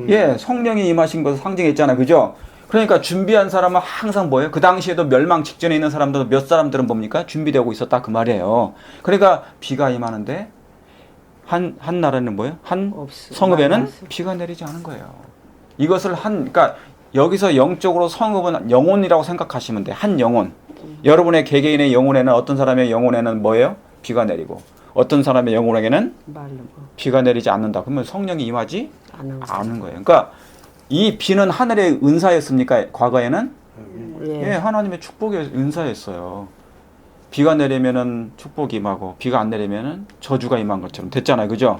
Speaker 1: 예, 성령이 임하신 것을 상징했잖아요. 그죠? 그러니까 준비한 사람은 항상 뭐예요? 그 당시에도 멸망 직전에 있는 사람들도 몇 사람들은 뭡니까? 준비되고 있었다 그 말이에요. 그러니까 비가 임하는데 한 나라는 뭐예요? 한 성읍에는 비가 내리지 않은 거예요. 이것을 그러니까 여기서 영적으로 성읍은 영혼이라고 생각하시면 돼. 한 영혼. 여러분의 개개인의 영혼에는 어떤 사람의 영혼에는 뭐예요? 비가 내리고 어떤 사람의 영혼에게는 비가 내리지 않는다. 그러면 성령이 임하지 않은 거예요. 그러니까 이 비는 하늘의 은사였습니까? 과거에는? 예, 하나님의 축복의 은사였어요. 비가 내리면은 축복이 임하고 비가 안 내리면은 저주가 임한 것처럼 됐잖아요. 그죠?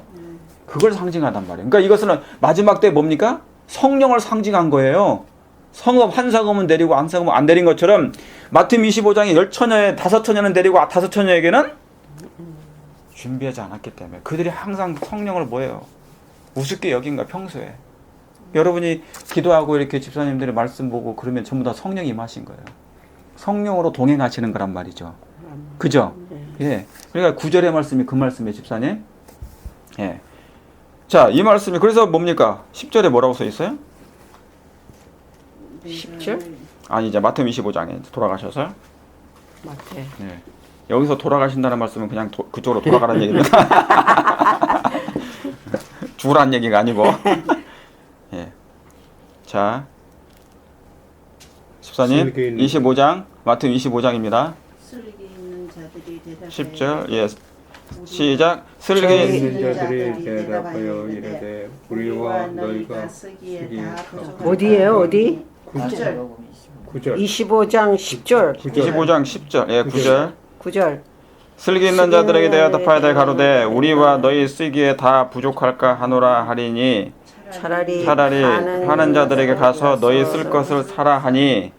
Speaker 1: 그걸 상징하단 말이에요. 그러니까 이것은 마지막 때 뭡니까? 성령을 상징한 거예요. 성읍 한 성읍은 데리고 한 성읍은 안 데린 것처럼 마태복음 25장에 10처녀에 5처녀는 데리고 5처녀에게는 준비하지 않았기 때문에 그들이 항상 성령을 뭐예요? 우습게 여긴 거야 평소에. 여러분이 기도하고 이렇게 집사님들이 말씀 보고 그러면 전부 다 성령이 임하신 거예요. 성령으로 동행하시는 거란 말이죠. 그죠? 예. 그러니까 9절의 말씀이 그 말씀이에요, 집사님. 예. 자, 이 말씀이 그래서 뭡니까? 10절에 뭐라고 써 있어요?
Speaker 3: 10절?
Speaker 1: 아니 이제 마태복음 25장에 돌아가셔서요.
Speaker 3: 마태.
Speaker 1: 예. 여기서 돌아가신다는 말씀은 그냥 그쪽으로 돌아가라는 얘기입니다. 죽으라는 얘기가 아니고. 예. 자, 집사님 25장 마태복음 25장입니다.
Speaker 4: 슬기 있는 자들이 대답하여
Speaker 1: 10절 예. 시작.
Speaker 4: 저희
Speaker 1: 슬기
Speaker 4: 있는 자들이 대답하여 이르되 우리와 너희가 쓰기에 다 부족하다.
Speaker 3: 어디예요? 어디?
Speaker 4: 9절
Speaker 6: 9절
Speaker 3: 25장 10절.
Speaker 1: 25장 10절 예, 9절.
Speaker 3: 9절.
Speaker 1: 슬기 있는 자들에게 대답하여 가로되 우리와 너희 쓰기에 다 부족할까 하노라 하리니
Speaker 3: 차라리
Speaker 1: 파는 자들에게 가서 너희 쓸 것을 사라 하니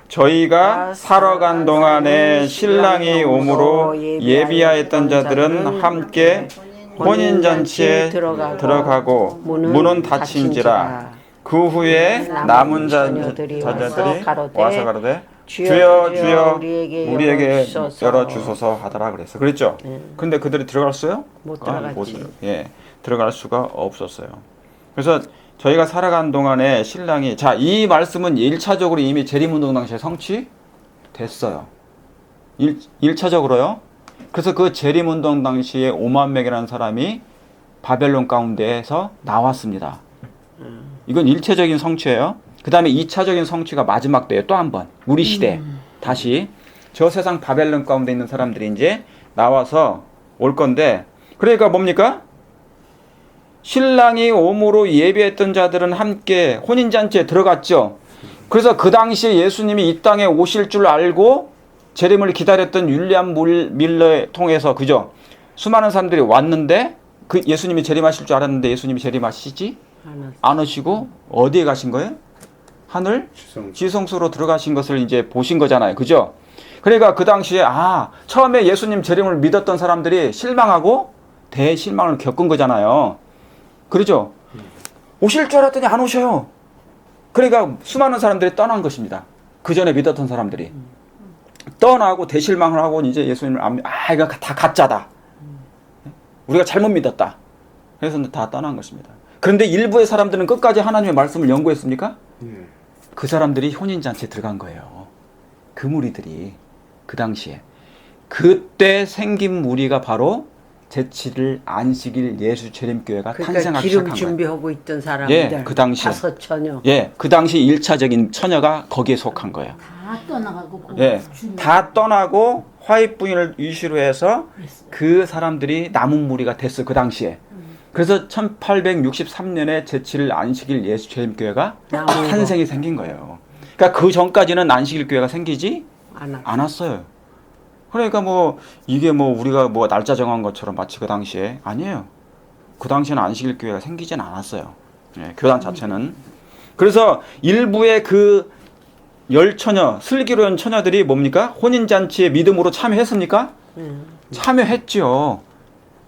Speaker 1: 저희가 사러 간 동안에 신랑이 오므로 예비하였던 자들은 함께 혼인잔치에 들어가고 문은 닫힌지라. 그 후에 남은 자들이 와서 가로되 주여 주여 우리에게 열어주소서 하더라 그랬어. 그랬죠? 근데 그들이 들어갔어요?
Speaker 3: 못 들어갔지.
Speaker 1: 예, 들어갈 수가 없었어요. 그래서 저희가 살아간 동안에 신랑이 자, 이 말씀은 1차적으로 이미 재림운동 당시에 성취됐어요. 1차적으로요. 그래서 그 재림운동 당시에 5만 명이라는 사람이 바벨론 가운데에서 나왔습니다. 이건 1차적인 성취예요. 그 다음에 2차적인 성취가 마지막 때에 또 한 번 우리 시대 다시 저 세상 바벨론 가운데 있는 사람들이 이제 나와서 올 건데 그러니까 뭡니까? 신랑이 오므로 예비했던 자들은 함께 혼인잔치에 들어갔죠. 그래서 그 당시에 예수님이 이 땅에 오실 줄 알고 재림을 기다렸던 윌리엄 밀러를 통해서 그죠? 수많은 사람들이 왔는데 그 예수님이 재림하실 줄 알았는데 예수님이 재림하시지 안 오시고 어디에 가신 거예요? 하늘 지성소로 들어가신 것을 이제 보신 거잖아요. 그죠? 그러니까 그 당시에 처음에 예수님 재림을 믿었던 사람들이 실망하고 대실망을 겪은 거잖아요. 그러죠? 오실 줄 알았더니 안 오셔요. 그러니까 수많은 사람들이 떠난 것입니다. 그 전에 믿었던 사람들이 떠나고 대실망을 하고 이제 예수님을 이거 다 가짜다. 우리가 잘못 믿었다. 그래서 다 떠난 것입니다. 그런데 일부의 사람들은 끝까지 하나님의 말씀을 연구했습니까? 그 사람들이 혼인잔치에 들어간 거예요. 그 무리들이 그 당시에 그때 생긴 무리가 바로 제7일 안식일 예수 재림교회가
Speaker 3: 그러니까
Speaker 1: 탄생하기
Speaker 3: 기름
Speaker 1: 시작한 거예요.
Speaker 3: 준비하고 있던 사람들.
Speaker 1: 예, 그 당시에.
Speaker 3: 5처녀.
Speaker 1: 예, 그 당시 1차적인 처녀가 거기에 속한 거예요.
Speaker 2: 다 떠나가고
Speaker 1: 예, 다 떠나고 화입 부인을 이슈로 해서 그 사람들이 남은 무리가 됐어 그 당시에. 그래서 1863년에 제7일 안식일 예수 재림교회가 탄생이 생긴 거예요. 그러니까 그 전까지는 안식일 교회가 생기지 않았어요. 그러니까 이게 우리가 날짜 정한 것처럼 마치 그 당시에 아니에요. 그 당시에는 안식일 교회가 생기진 않았어요. 예, 교단 자체는. 그래서 일부의 그 10처녀, 슬기로운 처녀들이 뭡니까? 혼인잔치에 믿음으로 참여했습니까? 참여했죠.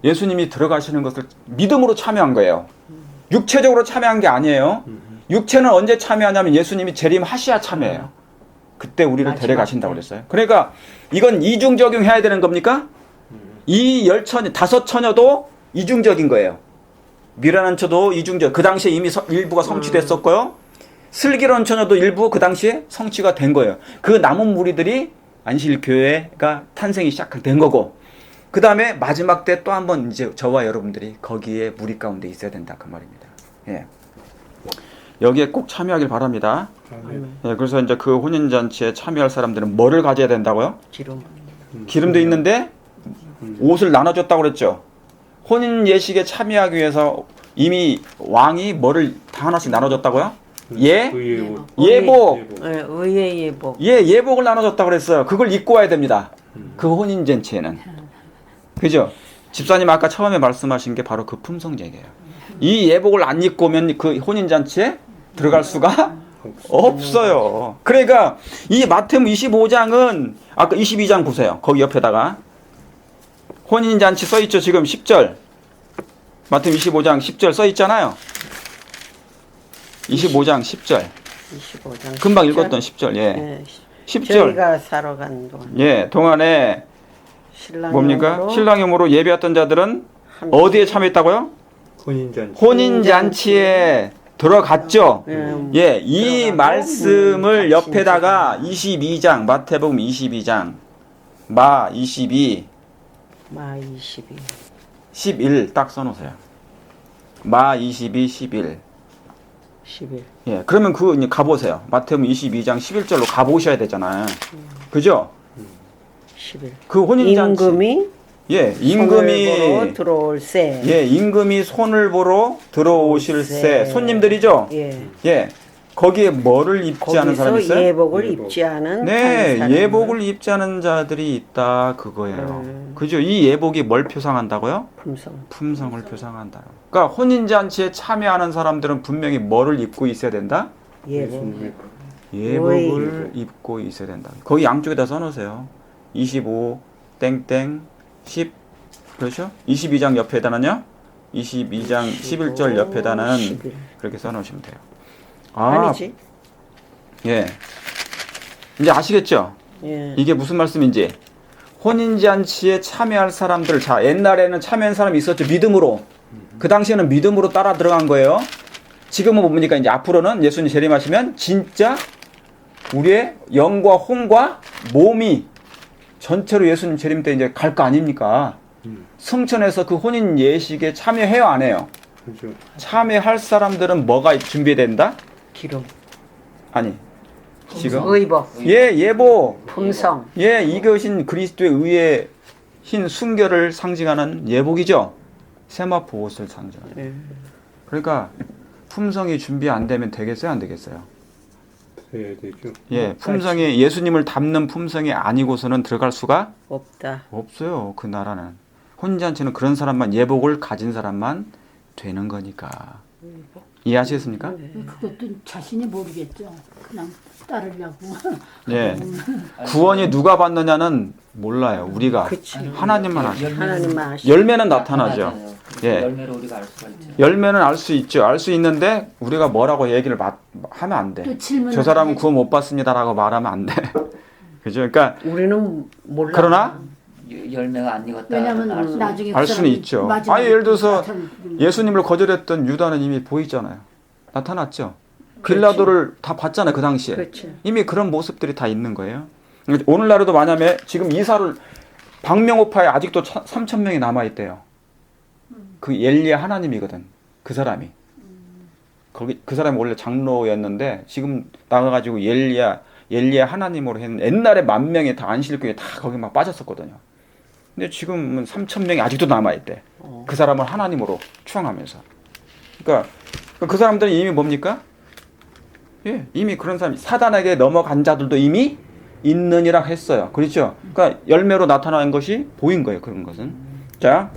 Speaker 1: 예수님이 들어가시는 것을 믿음으로 참여한 거예요. 육체적으로 참여한 게 아니에요. 육체는 언제 참여하냐면 예수님이 재림하셔야 참여해요. 그때 우리를 데려가신다고 그랬어요. 그러니까 이건 이중적용해야 되는 겁니까? 이 5처녀도 이중적인 거예요. 미련한 처도 이중적. 그 당시에 이미 일부가 성취됐었고요. 슬기로운 처녀도 일부 그 당시에 성취가 된 거예요. 그 남은 무리들이 안식일교회가 탄생이 시작된 거고 그 다음에 마지막 때 또 한 번 이제 저와 여러분들이 거기에 무리 가운데 있어야 된다 그 말입니다. 예. 여기에 꼭 참여하길 바랍니다. 예, 그래서 이제 그 혼인잔치에 참여할 사람들은 뭐를 가져야 된다고요? 기름도 있는데 옷을 나눠줬다고 그랬죠. 혼인 예식에 참여하기 위해서 이미 왕이 뭐를 다 하나씩 나눠줬다고요? 예복.
Speaker 3: 의의 예복.
Speaker 1: 예복을 나눠줬다고 그랬어요. 그걸 입고 와야 됩니다. 그 혼인잔치에는. 그죠? 집사님 아까 처음에 말씀하신 게 바로 그 품성 얘기예요. 이 예복을 안 입고 오면 그 혼인잔치에 들어갈 수가 없어요. 그러니까 이 마태복음 25장은 아까 22장 보세요. 거기 옆에다가 혼인잔치 써있죠. 지금 10절 마태복음 25장 10절 써있잖아요. 25장 10절
Speaker 3: 25장
Speaker 1: 금방 읽었던 10절. 예.
Speaker 3: 네.
Speaker 1: 10절.
Speaker 3: 저희가 사러 간 동안
Speaker 1: 예, 동안에 뭡니까? 신랑염으로 예배했던 자들은 어디에 참여했다고요? 혼인잔치에 들어갔죠. 예, 이 말씀을 옆에다가 22장 마태복음 22장 마 22,
Speaker 3: 마 22.
Speaker 1: 11 딱 써놓으세요. 마 22, 11.
Speaker 3: 11.
Speaker 1: 예, 그러면 그거 이제 가보세요. 마태복음 22장 11절로 가보셔야 되잖아요. 그죠?
Speaker 3: 11.
Speaker 1: 그 혼인잔치.
Speaker 3: 임금이
Speaker 1: 예,
Speaker 3: 손을
Speaker 1: 임금이
Speaker 3: 보러 들어올세.
Speaker 1: 예, 임금이 손을 보러 들어오실세. 손님들이죠?
Speaker 3: 예.
Speaker 1: 예. 거기에 뭐를 입지 않은 사람이
Speaker 3: 거기서
Speaker 1: 있어요?
Speaker 3: 예복을 입지 않은
Speaker 1: 네,
Speaker 3: 사람을.
Speaker 1: 예복을 입지 않은 자들이 있다 그거예요. 그죠? 이 예복이 뭘 표상한다고요?
Speaker 3: 품성.
Speaker 1: 품성을 표상한다. 그러니까 혼인잔치에 참여하는 사람들은 분명히 뭐를 입고 있어야 된다?
Speaker 3: 예복.
Speaker 1: 예복을 입고 있어야 된다. 거기 양쪽에다 써놓으세요. 25 땡땡 10 그렇죠? 22장 옆에다는요. 22장 11절 옆에다는
Speaker 3: 11.
Speaker 1: 그렇게 써놓으시면 돼요.
Speaker 3: 아니지.
Speaker 1: 예. 이제 아시겠죠?
Speaker 3: 예.
Speaker 1: 이게 무슨 말씀인지. 혼인잔치에 참여할 사람들, 자, 옛날에는 참여한 사람이 있었죠. 믿음으로. 그 당시에는 믿음으로 따라 들어간 거예요. 지금은 뭡니까? 이제 앞으로는 예수님 재림하시면 진짜 우리의 영과 혼과 몸이 전체로 예수님 재림 때 이제 갈 거 아닙니까? 성천에서 그 혼인 예식에 참여해요, 안 해요?
Speaker 4: 그렇죠.
Speaker 1: 참여할 사람들은 뭐가 준비된다?
Speaker 3: 기름.
Speaker 1: 아니, 지금
Speaker 3: 의복.
Speaker 1: 예, 예복.
Speaker 3: 품성.
Speaker 1: 예, 이것인 그리스도의 의의 흰 순결을 상징하는 예복이죠. 세마포 옷을 상징하는. 그러니까 품성이 준비 안 되면 되겠어요, 안 되겠어요?
Speaker 4: 해야 되죠.
Speaker 1: 예, 품성이 예수님을 닮는 품성이 아니고서는 들어갈 수가
Speaker 3: 없다.
Speaker 1: 없어요. 그 나라는. 혼인잔치는 그런 사람만 예복을 가진 사람만 되는 거니까. 이해하시겠습니까?
Speaker 2: 그것도 자신이 모르겠죠. 그냥 따르려고.
Speaker 1: 예. 구원이 누가 받느냐는 몰라요. 우리가
Speaker 3: 그치.
Speaker 1: 하나님만 아시죠.
Speaker 3: 하나님만 아시죠.
Speaker 1: 열매는 나타나죠. 예.
Speaker 5: 열매로 우리가 알 수가 있죠.
Speaker 1: 열매는 알 수 있죠. 알 수 있는데 우리가 뭐라고 얘기를 하면 안 돼.
Speaker 2: 또 질문을
Speaker 1: 저 사람은
Speaker 2: 하면
Speaker 1: 구원 못 받습니다라고 말하면 안 돼. 그죠? 그러니까
Speaker 3: 우리는 몰라.
Speaker 1: 그러나
Speaker 5: 열매가 안 익었다.
Speaker 2: 왜냐면 나중에
Speaker 1: 알
Speaker 2: 그
Speaker 1: 수는
Speaker 2: 사람이
Speaker 1: 있죠.
Speaker 2: 마지막에
Speaker 1: 아니 예를 들어서
Speaker 2: 나타나는
Speaker 1: 예수님을 거절했던 유다는 이미 보이잖아요. 나타났죠. 빌라도를 다 봤잖아요. 그 당시에.
Speaker 3: 그렇지.
Speaker 1: 이미 그런 모습들이 다 있는 거예요. 오늘날에도 만약에 지금 이사를 박명호파에 아직도 3,000명이 남아있대요. 그 엘리야 하나님이거든. 그 사람이. 거기 그 사람이 원래 장로였는데 지금 나가가지고 엘리야 하나님으로 했는 옛날에 10,000명이 다 안식교에 다 거기 막 빠졌었거든요. 근데 지금은 3,000명이 아직도 남아있대. 그 사람을 하나님으로 추앙하면서. 그러니까 그 사람들은 이미 뭡니까? 예, 이미 그런 사람이 사단에게 넘어간 자들도 이미 있느니라 했어요. 그렇죠? 그러니까 열매로 나타나는 것이 보인 거예요. 그런 것은. 자,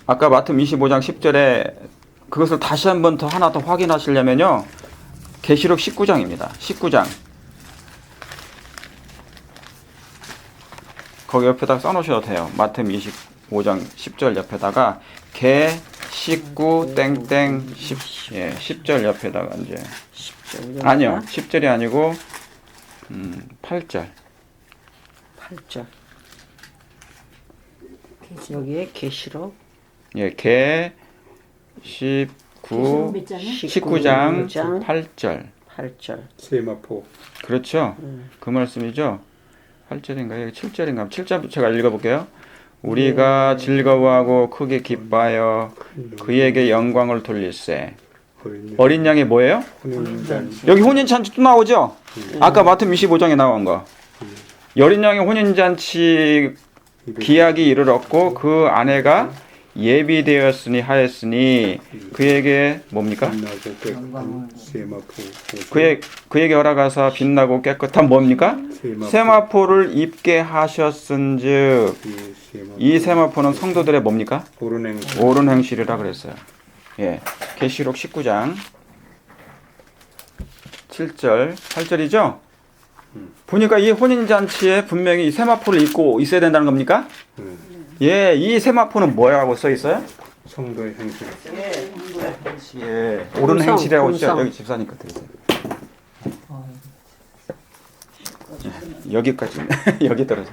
Speaker 1: 아까 마태복음 25장 10절에 그것을 다시 한 번 더 하나 더 확인하시려면요. 계시록 19장입니다. 19장. 거기 옆에다가 써놓으셔도 돼요. 마태복음 25장 10절 옆에다가 개 19 땡땡 10절 옆에다가 이제
Speaker 3: 10절.
Speaker 1: 아니요. 10절이 아니고 8절.
Speaker 3: 8절. 여기에 계시록
Speaker 1: 예, 개 19
Speaker 2: 몇 장이요?
Speaker 1: 19장
Speaker 3: 19장
Speaker 1: 8절.
Speaker 3: 8절.
Speaker 4: 세마포.
Speaker 1: 그렇죠. 그 말씀이죠. 8절인가요? 7절인가요? 7절 제가 읽어볼게요. 우리가 즐거워하고 크게 기뻐하여 그에게 영광을 돌릴세. 어린 양이 뭐예요?
Speaker 4: 혼인잔치.
Speaker 1: 여기 혼인잔치 또 나오죠? 아까 마태복음 25장에 나온 거. 어린 양의 혼인잔치 기약이 이르렀고 그 아내가 예비되었으니 하였으니 그에게 뭡니까?
Speaker 4: 빛나고 깨끗한 세마포
Speaker 1: 그에게 허락하사 빛나고 깨끗한 뭡니까?
Speaker 4: 세마포
Speaker 1: 세마포를 입게 하셨은즉 이 세마포는 성도들의 뭡니까?
Speaker 4: 옳은 행실
Speaker 1: 옳은 행실이라 그랬어요. 예, 계시록 19장 7절 8절이죠. 보니까 이 혼인잔치에 분명히 이 세마포를 입고 있어야 된다는 겁니까? 예, 이 세마포는 뭐라고 써 있어요?
Speaker 4: 성도의 행실
Speaker 1: 예, 옳은
Speaker 3: 본성,
Speaker 1: 행실이라고 있죠.
Speaker 3: 본성.
Speaker 1: 여기 집사님 거 들으세요. 여기까지 여기 떨어져.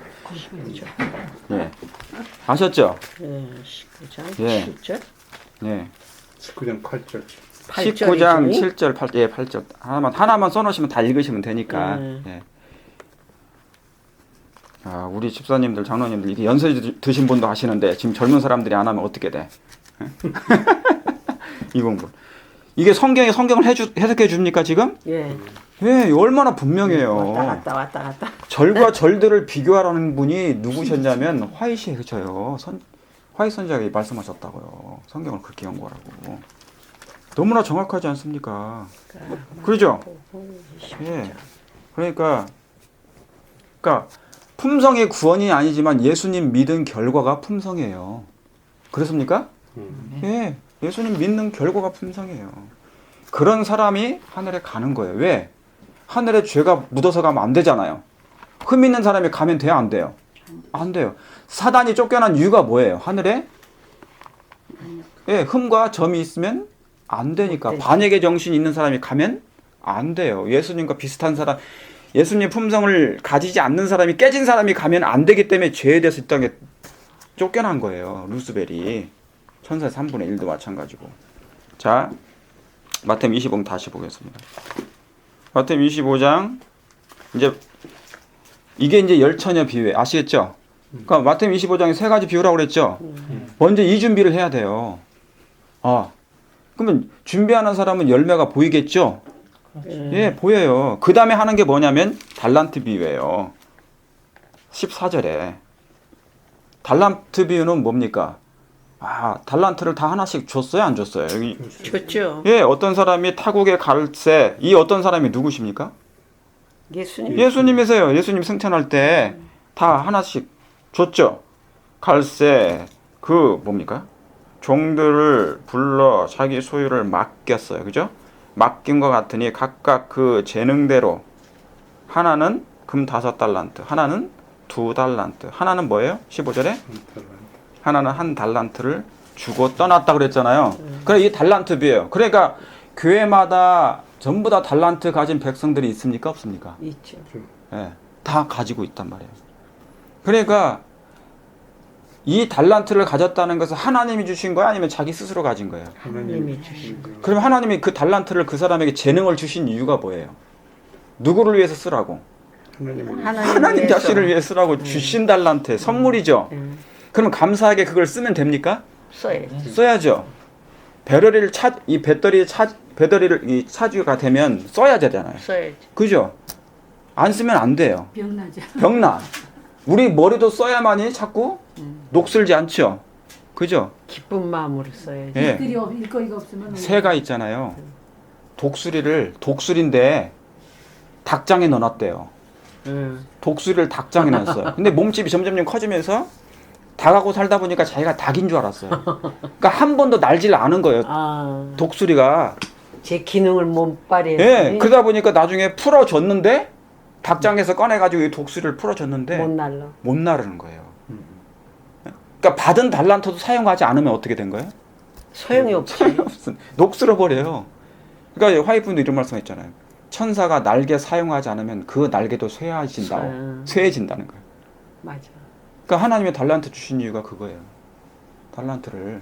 Speaker 1: 예, 아셨죠?
Speaker 3: 예, 19장
Speaker 1: 예.
Speaker 3: 7절.
Speaker 1: 예,
Speaker 4: 19장 8절
Speaker 1: 19장 7절 8절 예, 8절 하나만 써놓으시면 다 읽으시면 되니까. 예. 아, 우리 집사님들, 장로님들 이게 연세 드신 분도 하시는데 지금 젊은 사람들이 안 하면 어떻게 돼? 이 공부. 이게 성경을 해석해 줍니까 지금?
Speaker 3: 예.
Speaker 1: 예, 얼마나 분명해요.
Speaker 3: 왔다 갔다.
Speaker 1: 절과 절들을 비교하라는 분이 누구셨냐면 화이시에 그쳐요. 화이 선지자가 말씀하셨다고요. 성경을 그렇게 연구하라고. 너무나 정확하지 않습니까? 그러죠? 예. 그러니까 품성의 구원이 아니지만 예수님 믿은 결과가 품성이에요. 그렇습니까? 예. 예수님 믿는 결과가 품성이에요. 그런 사람이 하늘에 가는 거예요. 왜? 하늘에 죄가 묻어서 가면 안 되잖아요. 흠 있는 사람이 가면 돼요? 안 돼요? 안 돼요. 사단이 쫓겨난 이유가 뭐예요? 하늘에 예, 흠과 점이 있으면 안 되니까. 반역의 정신이 있는 사람이 가면 안 돼요. 예수님과 비슷한 사람, 예수님 품성을 가지지 않는 사람이, 깨진 사람이 가면 안 되기 때문에 죄에 대해서 이 땅에 쫓겨난 거예요. 루스벨이. 천사의 3분의 1도 마찬가지고. 자, 마태복음 25장 다시 보겠습니다. 마태복음 25장 이제 이게 이제 열처녀 비유 아시겠죠? 그러니까 마태복음 25장에 세 가지 비유라고 그랬죠. 먼저 이 준비를 해야 돼요. 아, 그러면 준비하는 사람은 열매가 보이겠죠? 예, 보여요. 그 다음에 하는 게 뭐냐면 달란트 비유예요. 14절에 달란트 비유는 뭡니까? 아, 달란트를 다 하나씩 줬어요, 안 줬어요? 여기
Speaker 3: 줬죠.
Speaker 1: 예, 어떤 사람이 타국에 갈새, 이 어떤 사람이 누구십니까?
Speaker 3: 예수님.
Speaker 1: 예수님이세요. 예수님 승천할 때 다 하나씩 줬죠. 갈새, 그 뭡니까? 종들을 불러 자기 소유를 맡겼어요. 그죠? 맡긴 것 같으니 각각 그 재능대로 하나는 금 5달란트, 하나는 2달란트, 하나는 뭐예요? 15절에? 하나는 1달란트를 주고 떠났다 그랬잖아요. 그래, 이 달란트 비예요. 그러니까 교회마다 전부 다 달란트 가진 백성들이 있습니까? 없습니까?
Speaker 3: 있죠.
Speaker 1: 예, 다 가지고 있단 말이에요. 그러니까 이 달란트를 가졌다는 것은 하나님이 주신 거야? 아니면 자기 스스로 가진 거예요?
Speaker 3: 하나님이 주신 거.
Speaker 1: 그럼 하나님이 그 달란트를 그 사람에게 재능을 주신 이유가 뭐예요? 누구를 위해서 쓰라고? 하나님 자신을 위해 쓰라고 주신 달란트, 선물이죠. 그럼 감사하게 그걸 쓰면 됩니까?
Speaker 3: 써야지.
Speaker 1: 써야죠. 배터리를 이 차주가 되면 써야 되잖아요.
Speaker 3: 써야지.
Speaker 1: 그죠? 안 쓰면 안 돼요.
Speaker 2: 병나죠.
Speaker 1: 병나. 우리 머리도 써야만이 자꾸 녹슬지 않죠. 그죠?
Speaker 3: 기쁜 마음으로 써야지.
Speaker 1: 예.
Speaker 2: 일거리가 없으면
Speaker 1: 새가 있잖아요. 독수리인데 닭장에 넣어놨대요. 독수리를 닭장에 넣었어요. 근데 몸집이 점점 커지면서 닭하고 살다 보니까 자기가 닭인 줄 알았어요. 그러니까 한 번도 날질 않은 거예요.
Speaker 3: 아,
Speaker 1: 독수리가.
Speaker 3: 제 기능을 못 발휘했더니
Speaker 1: 예. 그러다 보니까 나중에 풀어줬는데 닭장에서 꺼내가지고 이 독수리를 풀어줬는데
Speaker 3: 못 날라.
Speaker 1: 못 나르는 거예요. 그러니까 받은 달란트도 사용하지 않으면 어떻게 된 거예요?
Speaker 3: 소용이 없지.
Speaker 1: 녹슬어 버려요. 그러니까 화이트분도 이런 말씀했잖아요. 천사가 날개 사용하지 않으면 그 날개도 쇠해진다는 거예요.
Speaker 3: 맞아.
Speaker 1: 그러니까 하나님의 달란트 주신 이유가 그거예요. 달란트를.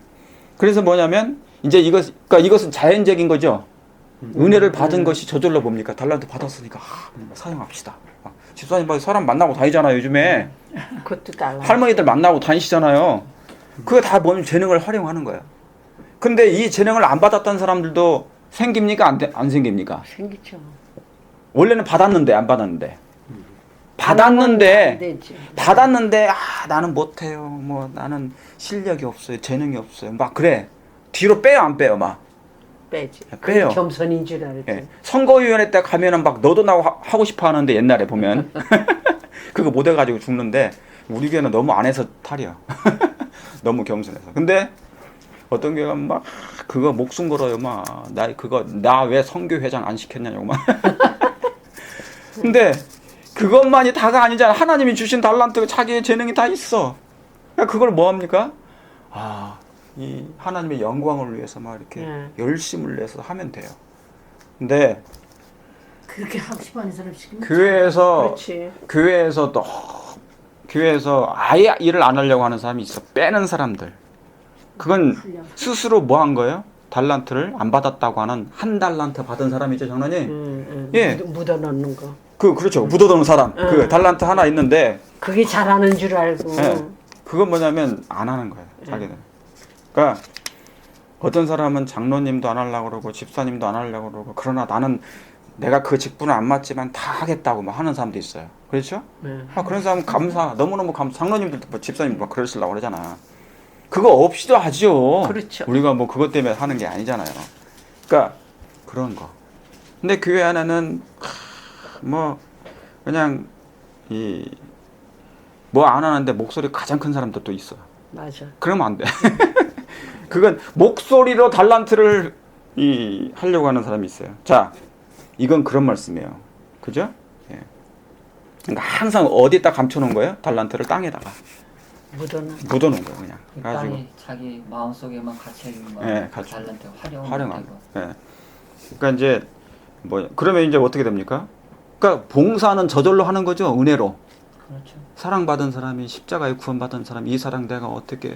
Speaker 1: 그래서 뭐냐면 이제 그러니까 이것은 자연적인 거죠. 은혜를 받은 것이 저절로 뭡니까? 달란트 받았으니까 사용합시다. 집사님 사람 만나고 다니잖아요, 요즘에.
Speaker 3: 그것도 달라.
Speaker 1: 할머니들 만나고 다니시잖아요. 그거 다 뭐냐면 재능을 활용하는 거예요. 근데 이 재능을 안 받았던 사람들도 생깁니까? 안 생깁니까?
Speaker 3: 생기죠.
Speaker 1: 원래는 받았는데 안 받았는데.
Speaker 3: 안 되지.
Speaker 1: 받았는데 나는 못해요. 뭐 나는 실력이 없어요. 재능이 없어요. 막 그래. 뒤로 빼요 안 빼요 막.
Speaker 3: 빼지.
Speaker 1: 빼요.
Speaker 3: 그게 겸손인 줄 알지.
Speaker 1: 예. 선거위원회 때 가면은 막 너도 나고 하고 싶어 하는데 옛날에 보면 그거 못 해가지고 죽는데 우리 교회는 너무 안 해서 탈이야. 너무 겸손해서. 근데 어떤 교회가 막 그거 목숨 걸어요 막 나 왜 선교회장 안 시켰냐고 막. 근데 그것만이 다가 아니잖아. 하나님이 주신 달란트 자기의 재능이 다 있어. 그러니까 그걸 뭐 합니까? 이 하나님의 영광을 위해서 막 이렇게 열심을 내서 하면 돼요. 근데
Speaker 2: 그렇게 하고 싶어하는 사람 지금
Speaker 3: 그렇지.
Speaker 1: 교회에서 아예 일을 안 하려고 하는 사람이 있어. 빼는 사람들. 그건 스스로 뭐 한 거예요? 달란트를 안 받았다고 하는 한 달란트 받은 사람이죠, 장로님. 예.
Speaker 3: 묻어놓는 거.
Speaker 1: 그렇죠. 묻어두는 사람. 그 달란트 하나 있는데
Speaker 3: 그게 잘하는 줄 알고.
Speaker 1: 예. 그건 뭐냐면 안 하는 거예요, 자기는. 그러니까 어떤 사람은 장로님도 안 하려고 그러고 집사님도 안 하려고 그러고 그러나 나는 내가 그 직분은 안 맞지만 다 하겠다고 막 하는 사람도 있어요. 그렇죠? 그런 사람 너무너무 장로님들도 뭐 집사님 막 그러시려고 그러잖아. 그거 없이도 하죠.
Speaker 3: 그렇죠.
Speaker 1: 우리가 뭐 그것 때문에 하는 게 아니잖아요. 그러니까 그런 거. 근데 교회 안에는 뭐 그냥 뭐 안 하는데 목소리 가장 큰 사람도 있어.
Speaker 3: 맞아.
Speaker 1: 그러면 안 돼. 그건 목소리로 달란트를 하려고 하는 사람이 있어요. 자, 이건 그런 말씀이에요. 그죠? 예. 그러니까 항상 어디다 감춰놓은 거예요? 달란트를 땅에다가 묻어놓은 거예요, 그냥. 가지고.
Speaker 5: 땅이 자기 마음속에만 갇혀 있는 거.
Speaker 1: 예,
Speaker 5: 달란트
Speaker 1: 활용하고. 예. 그러니까 이제 그러면 이제 어떻게 됩니까? 그러니까 봉사는 저절로 하는 거죠, 은혜로.
Speaker 5: 그렇죠.
Speaker 1: 사랑받은 사람이 십자가에 구원받은 사람, 이 사랑 내가 어떻게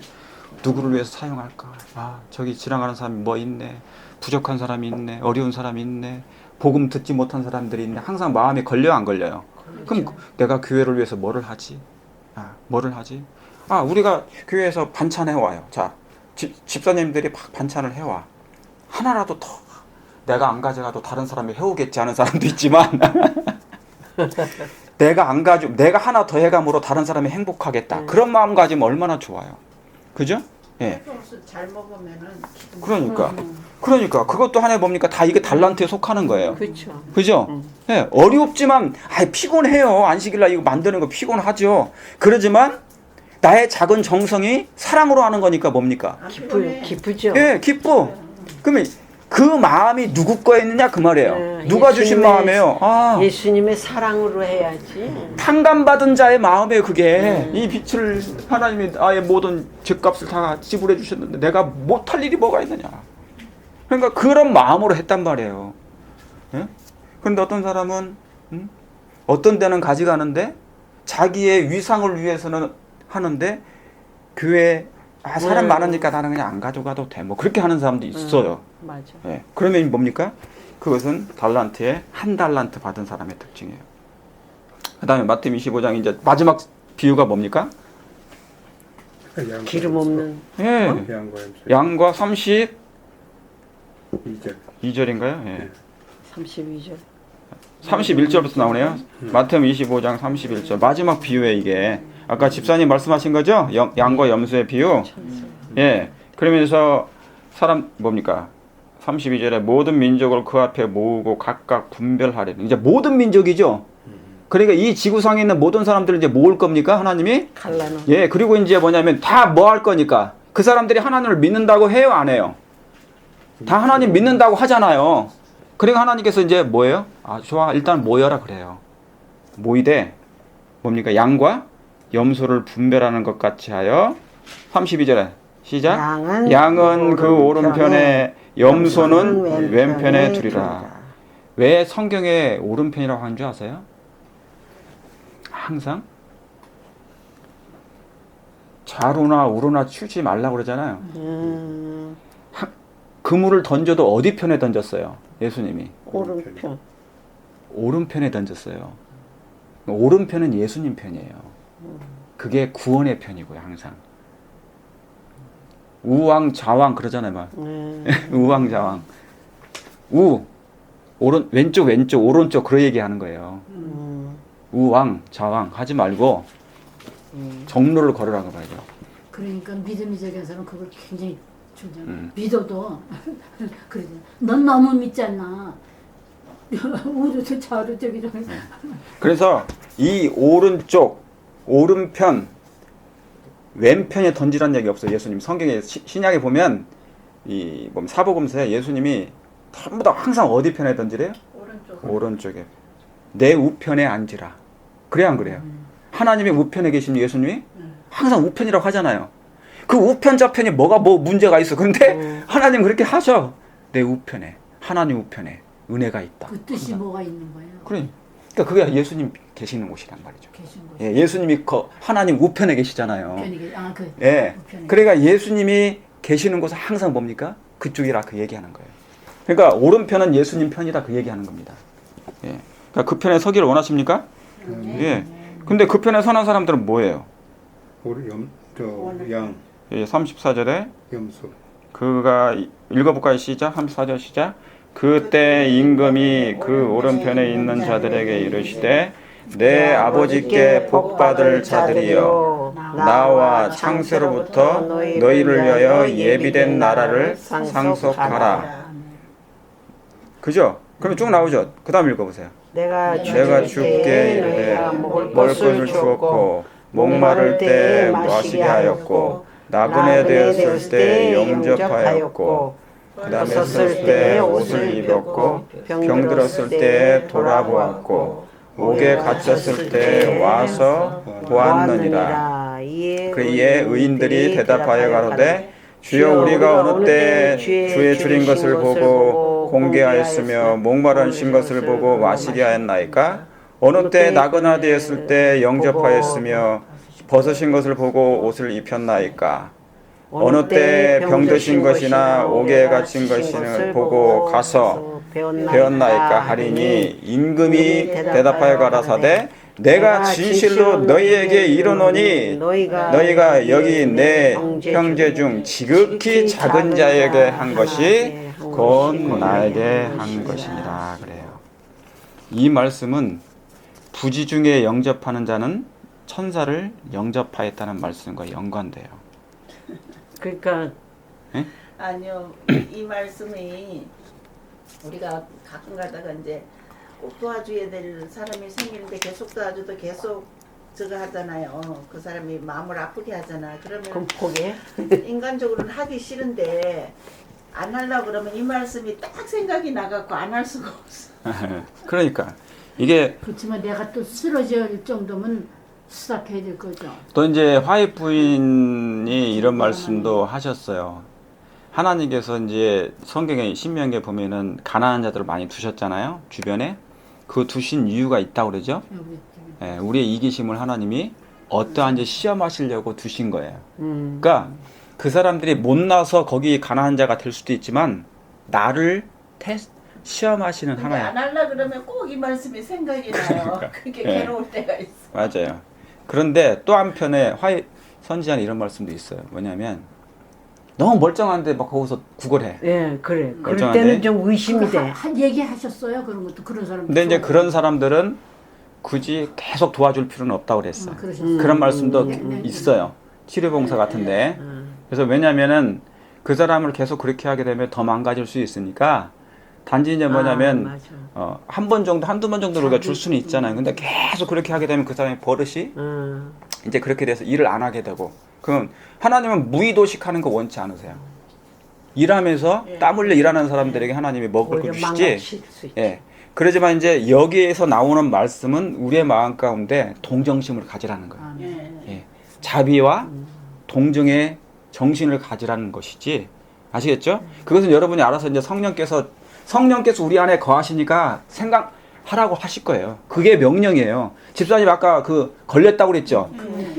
Speaker 1: 누구를 위해서 사용할까? 저기 지나가는 사람이 뭐 있네. 부족한 사람이 있네. 어려운 사람이 있네. 복음 듣지 못한 사람들이 있네. 항상 마음에 걸려요, 안 걸려요? 그럼 내가 교회를 위해서 뭐를 하지? 우리가 교회에서 반찬 해와요. 자, 집사님들이 반찬을 해와. 하나라도 더 내가 안 가져가도 다른 사람이 해오겠지 하는 사람도 있지만 내가 하나 더 해감으로 다른 사람이 행복하겠다. 그런 마음 가지면 얼마나 좋아요. 그죠? 예.
Speaker 6: 잘 먹으면은
Speaker 1: 그러니까 그것도 하나의 뭡니까? 다 이게 달란트에 속하는 거예요.
Speaker 3: 그렇죠.
Speaker 1: 그죠? 예. 어렵지만 피곤해요. 안식일날 이거 만드는 거 피곤하죠. 그러지만 나의 작은 정성이 사랑으로 하는 거니까 뭡니까?
Speaker 3: 기쁘죠.
Speaker 1: 예, 기뻐. 그러면 그 마음이 누구 거였느냐 그 말이에요. 누가 주신 마음이에요?
Speaker 3: 예수님의 사랑으로 해야지.
Speaker 1: 탕감받은 자의 마음에 그게 이 빛을 하나님이 아예 모든 죄값을 다 지불해 주셨는데 내가 못할 일이 뭐가 있느냐. 그러니까 그런 마음으로 했단 말이에요. 예? 그런데 어떤 사람은 어떤 데는 가져가는데 자기의 위상을 위해서는 하는데 교회 사람 많으니까 나는 그냥 안 가져가도 돼. 뭐 그렇게 하는 사람도 있어요.
Speaker 3: 맞아.
Speaker 1: 예. 그러면 뭡니까? 그것은 달란트에 한 달란트 받은 사람의 특징이에요. 그 다음에 마태복음 25장 이제 마지막 비유가 뭡니까?
Speaker 3: 기름 없는.
Speaker 1: 예. 양과 32절인가요? 예.
Speaker 3: 32절.
Speaker 1: 31절부터 나오네요. 마태복음 25장 31절. 마지막 비유에 이게 아까 집사님 말씀하신 거죠? 양과 염소의 비유. 예. 그러면서 사람 뭡니까? 32절에 모든 민족을 그 앞에 모으고 각각 분별하리니. 이제 모든 민족이죠. 그러니까 이 지구상에 있는 모든 사람들을 이제 모을 겁니까? 하나님이?
Speaker 3: 갈라놓은.
Speaker 1: 예. 그리고 이제 뭐냐면 다 뭐 할 거니까? 그 사람들이 하나님을 믿는다고 해요, 안 해요? 다 하나님 믿는다고 하잖아요. 그러니까 하나님께서 이제 뭐예요? 좋아. 일단 모여라 그래요. 모이되 뭡니까? 양과 염소를 분별하는 것 같이 하여 32절에 시작. 양은 그 오른편에 염소는 왼편에 두리라. 왜 성경에 오른편이라고 하는 줄 아세요? 항상 좌로나 우로나 치우지 말라고 그러잖아요. 그물을 던져도 어디 편에 던졌어요? 예수님이.
Speaker 3: 오른편.
Speaker 1: 오른편에 던졌어요. 오른편은 예수님 편이에요. 그게 구원의 편이고요, 항상. 우왕 좌왕 그러잖아요, 막. 우왕 좌왕. 왼쪽 오른쪽 그런 얘기하는 거예요. 우왕 좌왕 하지 말고 정로를 걸으라고 말이죠.
Speaker 2: 그러니까 믿음이 적에서는 그걸 굉장히 중요해요. 믿어도 그러죠. 넌 너무 믿잖아. 우르저 좌로 저기 저기.
Speaker 1: 그래서 이 오른쪽 오른편 왼편에 던지라는 얘기 없어요. 예수님 성경에 신약에 보면 이 사복음서에 예수님이 전부 다 항상 어디 편에 던지래요? 오른쪽에. 내 우편에 앉으라. 그래야 안 그래요? 하나님의 우편에 계신 예수님이 항상 우편이라고 하잖아요. 그 우편 좌편이 뭐가 뭐 문제가 있어. 그런데 하나님 그렇게 하셔. 내 우편에 하나님 우편에 은혜가 있다.
Speaker 2: 그 뜻이 뭐가 있는 거예요?
Speaker 1: 그러니까 그게 예수님 계시는 곳이란 말이죠.
Speaker 2: 계신 곳.
Speaker 1: 예, 예수님이 하나님 우편에 계시잖아요.
Speaker 2: 그
Speaker 1: 예.
Speaker 2: 우편에.
Speaker 1: 그러니까 예수님이 계시는 곳은 항상 뭡니까? 그쪽이라 그 얘기하는 거예요. 그러니까 오른편은 예수님 편이다 그 얘기하는 겁니다. 예. 그러니까 그 편에 서기를 원하십니까? 예. 근데 그 편에 서는 사람들은 뭐예요?
Speaker 4: 양
Speaker 1: 예, 34절에
Speaker 4: 염소
Speaker 1: 그가 읽어볼까요? 시작. 34절 시작. 그때 임금이 그 오른편에 있는 자들에게 이르시되 내 아버지께 복받을 자들이여 나와 창세로부터 너희를 위하여 예비된 나라를 상속하라. 그죠? 그러면 쭉 나오죠. 그 다음 읽어보세요.
Speaker 3: 내가
Speaker 1: 주께 이르되 먹을 것을 주었고 목마를 때 마시게 하였고 나그네 되었을 때 영접하였고 그 다음에 섰을 때 옷을 입었고 병들었을 때 돌아보았고 옥에 갇혔을 때 와서 보았느니라. 그이에 의인들이 대답하여 가로되 주여 우리가 어느 때 주의 줄인 것을 보고 공개하였으며 목마르신 것을 보고 마시게 하였나이까? 어느 때 나그네 되었을 때 영접하였으며 벗으신 것을 보고 옷을 입혔나이까? 어느 때 병드신 것이나 옥에 갇힌 것을 보고 가서 배웠나이까 하리니 임금이 대답하여 가라사대 내가 진실로 너희에게 이르노니 너희가 여기 내 형제 중 지극히 작은 자에게 한 것이 곧 나에게 한 것이니라 그래요. 이 말씀은 부지 중에 영접하는 자는 천사를 영접하였다는 말씀과 연관돼요.
Speaker 3: 그러니까
Speaker 1: 예?
Speaker 6: 아니요, 이 말씀이 우리가 가끔 가다가 이제 꼭 도와줘야 될 사람이 생기는데 계속 도와줘도 계속 저거 하잖아요. 그 사람이 마음을 아프게 하잖아.
Speaker 3: 그럼
Speaker 6: 그러면
Speaker 3: 포기해?
Speaker 6: 인간적으로는 하기 싫은데 안 하려고 그러면 이 말씀이 딱 생각이 나갖고 안 할 수가 없어.
Speaker 1: 그러니까 이게
Speaker 2: 그렇지만 내가 또 쓰러질 정도면 수답해야 될 거죠.
Speaker 1: 또 이제 화입 부인이 이런 말씀도 하셨어요. 하나님께서 이제 성경에 신명기에 보면은 가난한 자들을 많이 두셨잖아요. 주변에 그 두신 이유가 있다고 그러죠. 예, 우리의 이기심을 하나님이 어떠한지 시험하시려고 두신 거예요. 그러니까 그 사람들이 못나서 거기 가난한 자가 될 수도 있지만 나를 시험하시는
Speaker 6: 근데
Speaker 1: 하나님.
Speaker 6: 안 하려 그러면 꼭 이 말씀이 생각이 나요.
Speaker 1: 그러니까.
Speaker 6: 그게
Speaker 1: 예.
Speaker 6: 괴로울 때가 있어.
Speaker 1: 맞아요. 그런데 또 한편에 선지자는 이런 말씀도 있어요. 뭐냐면 너무 멀쩡한데 막 거기서 구걸해.
Speaker 3: 예, 그래. 그럴
Speaker 1: 멀쩡한데?
Speaker 3: 때는 좀 의심이 돼.
Speaker 2: 한 얘기하셨어요. 그런 것도 그런 사람.
Speaker 1: 근데 이제 그런 사람들은 굳이 계속 도와줄 필요는 없다고 그랬어요.
Speaker 2: 그러셨어요.
Speaker 1: 그런 말씀도
Speaker 2: 네.
Speaker 1: 있어요. 치료봉사 같은데. 그래서 왜냐면은 그 사람을 계속 그렇게 하게 되면 더 망가질 수 있으니까 단지 이제 뭐냐면 한 번 정도 한두 번 정도 우리가 줄 수는 있잖아요. 근데 계속 그렇게 하게 되면 그 사람의 버릇이 이제 그렇게 돼서 일을 안 하게 되고 그럼 하나님은 무의도식하는 거 원치 않으세요. 일하면서 땀 흘려 일하는 사람들에게 하나님이 먹을 걸 주시지. 예. 그러지만 이제 여기에서 나오는 말씀은 우리의 마음 가운데 동정심을 가지라는 거예요. 예. 자비와 동정의 정신을 가지라는 것이지. 아시겠죠? 그것은 여러분이 알아서 이제 성령께서 우리 안에 거하시니까 생각하라고 하실 거예요. 그게 명령이에요. 집사님 아까 그 걸렸다고 그랬죠?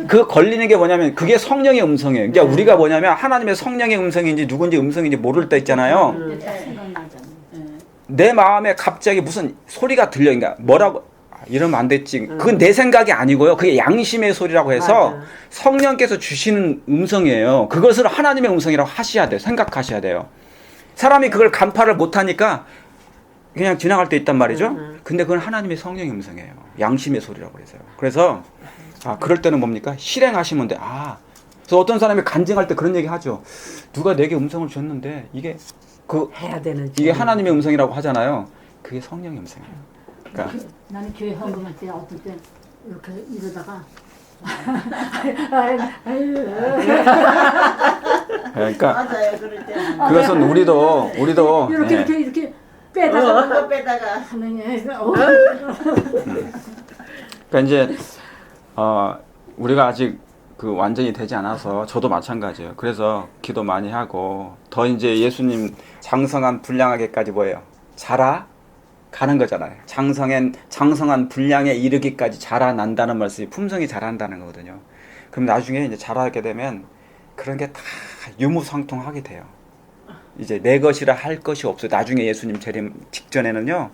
Speaker 1: 그 걸리는 게 뭐냐면 그게 성령의 음성이에요. 그러니까 우리가 뭐냐면 하나님의 성령의 음성인지 누군지 음성인지 모를 때 있잖아요.
Speaker 2: 생각나잖아요.
Speaker 1: 내 마음에 갑자기 무슨 소리가 들려. 그러니까 뭐라고 이러면 안 됐지. 그건 내 생각이 아니고요. 그게 양심의 소리라고 해서
Speaker 3: 맞아.
Speaker 1: 성령께서 주시는 음성이에요. 그것을 하나님의 음성이라고 하셔야 돼요. 생각하셔야 돼요. 사람이 그걸 간파를 못하니까 그냥 지나갈 때 있단 말이죠. 근데 그건 하나님의 성령의 음성이에요. 양심의 소리라고 해서요. 그래서 그럴 때는 뭡니까? 실행하시면 돼. 그래서 어떤 사람이 간증할 때 그런 얘기 하죠. 누가 내게 음성을 줬는데 이게
Speaker 3: 해야 되는
Speaker 1: 이게 하나님의 음성이라고 하잖아요. 그게 성령의 음성이에요. 그러니까
Speaker 2: 나는 교회 헌금할 때 어떤 때 이렇게 이러다가
Speaker 1: 그러니까
Speaker 6: 맞아요. 그럴 때는
Speaker 1: 그것은 우리도
Speaker 2: 이렇게
Speaker 1: 네.
Speaker 2: 이렇게 빼다가
Speaker 6: 그거 빼다가
Speaker 2: 하느냐
Speaker 1: 그러니까 이제 우리가 아직 그 완전히 되지 않아서 저도 마찬가지예요. 그래서 기도 많이 하고 더 이제 예수님 장성한 분량하게까지 뭐예요? 자라가는 거잖아요. 장성한 분량에 이르기까지 자라난다는 말씀이 품성이 자란다는 거거든요. 그럼 나중에 이제 자라게 되면 그런 게 다 유무상통하게 돼요. 이제 내 것이라 할 것이 없어요. 나중에 예수님 재림 직전에는요.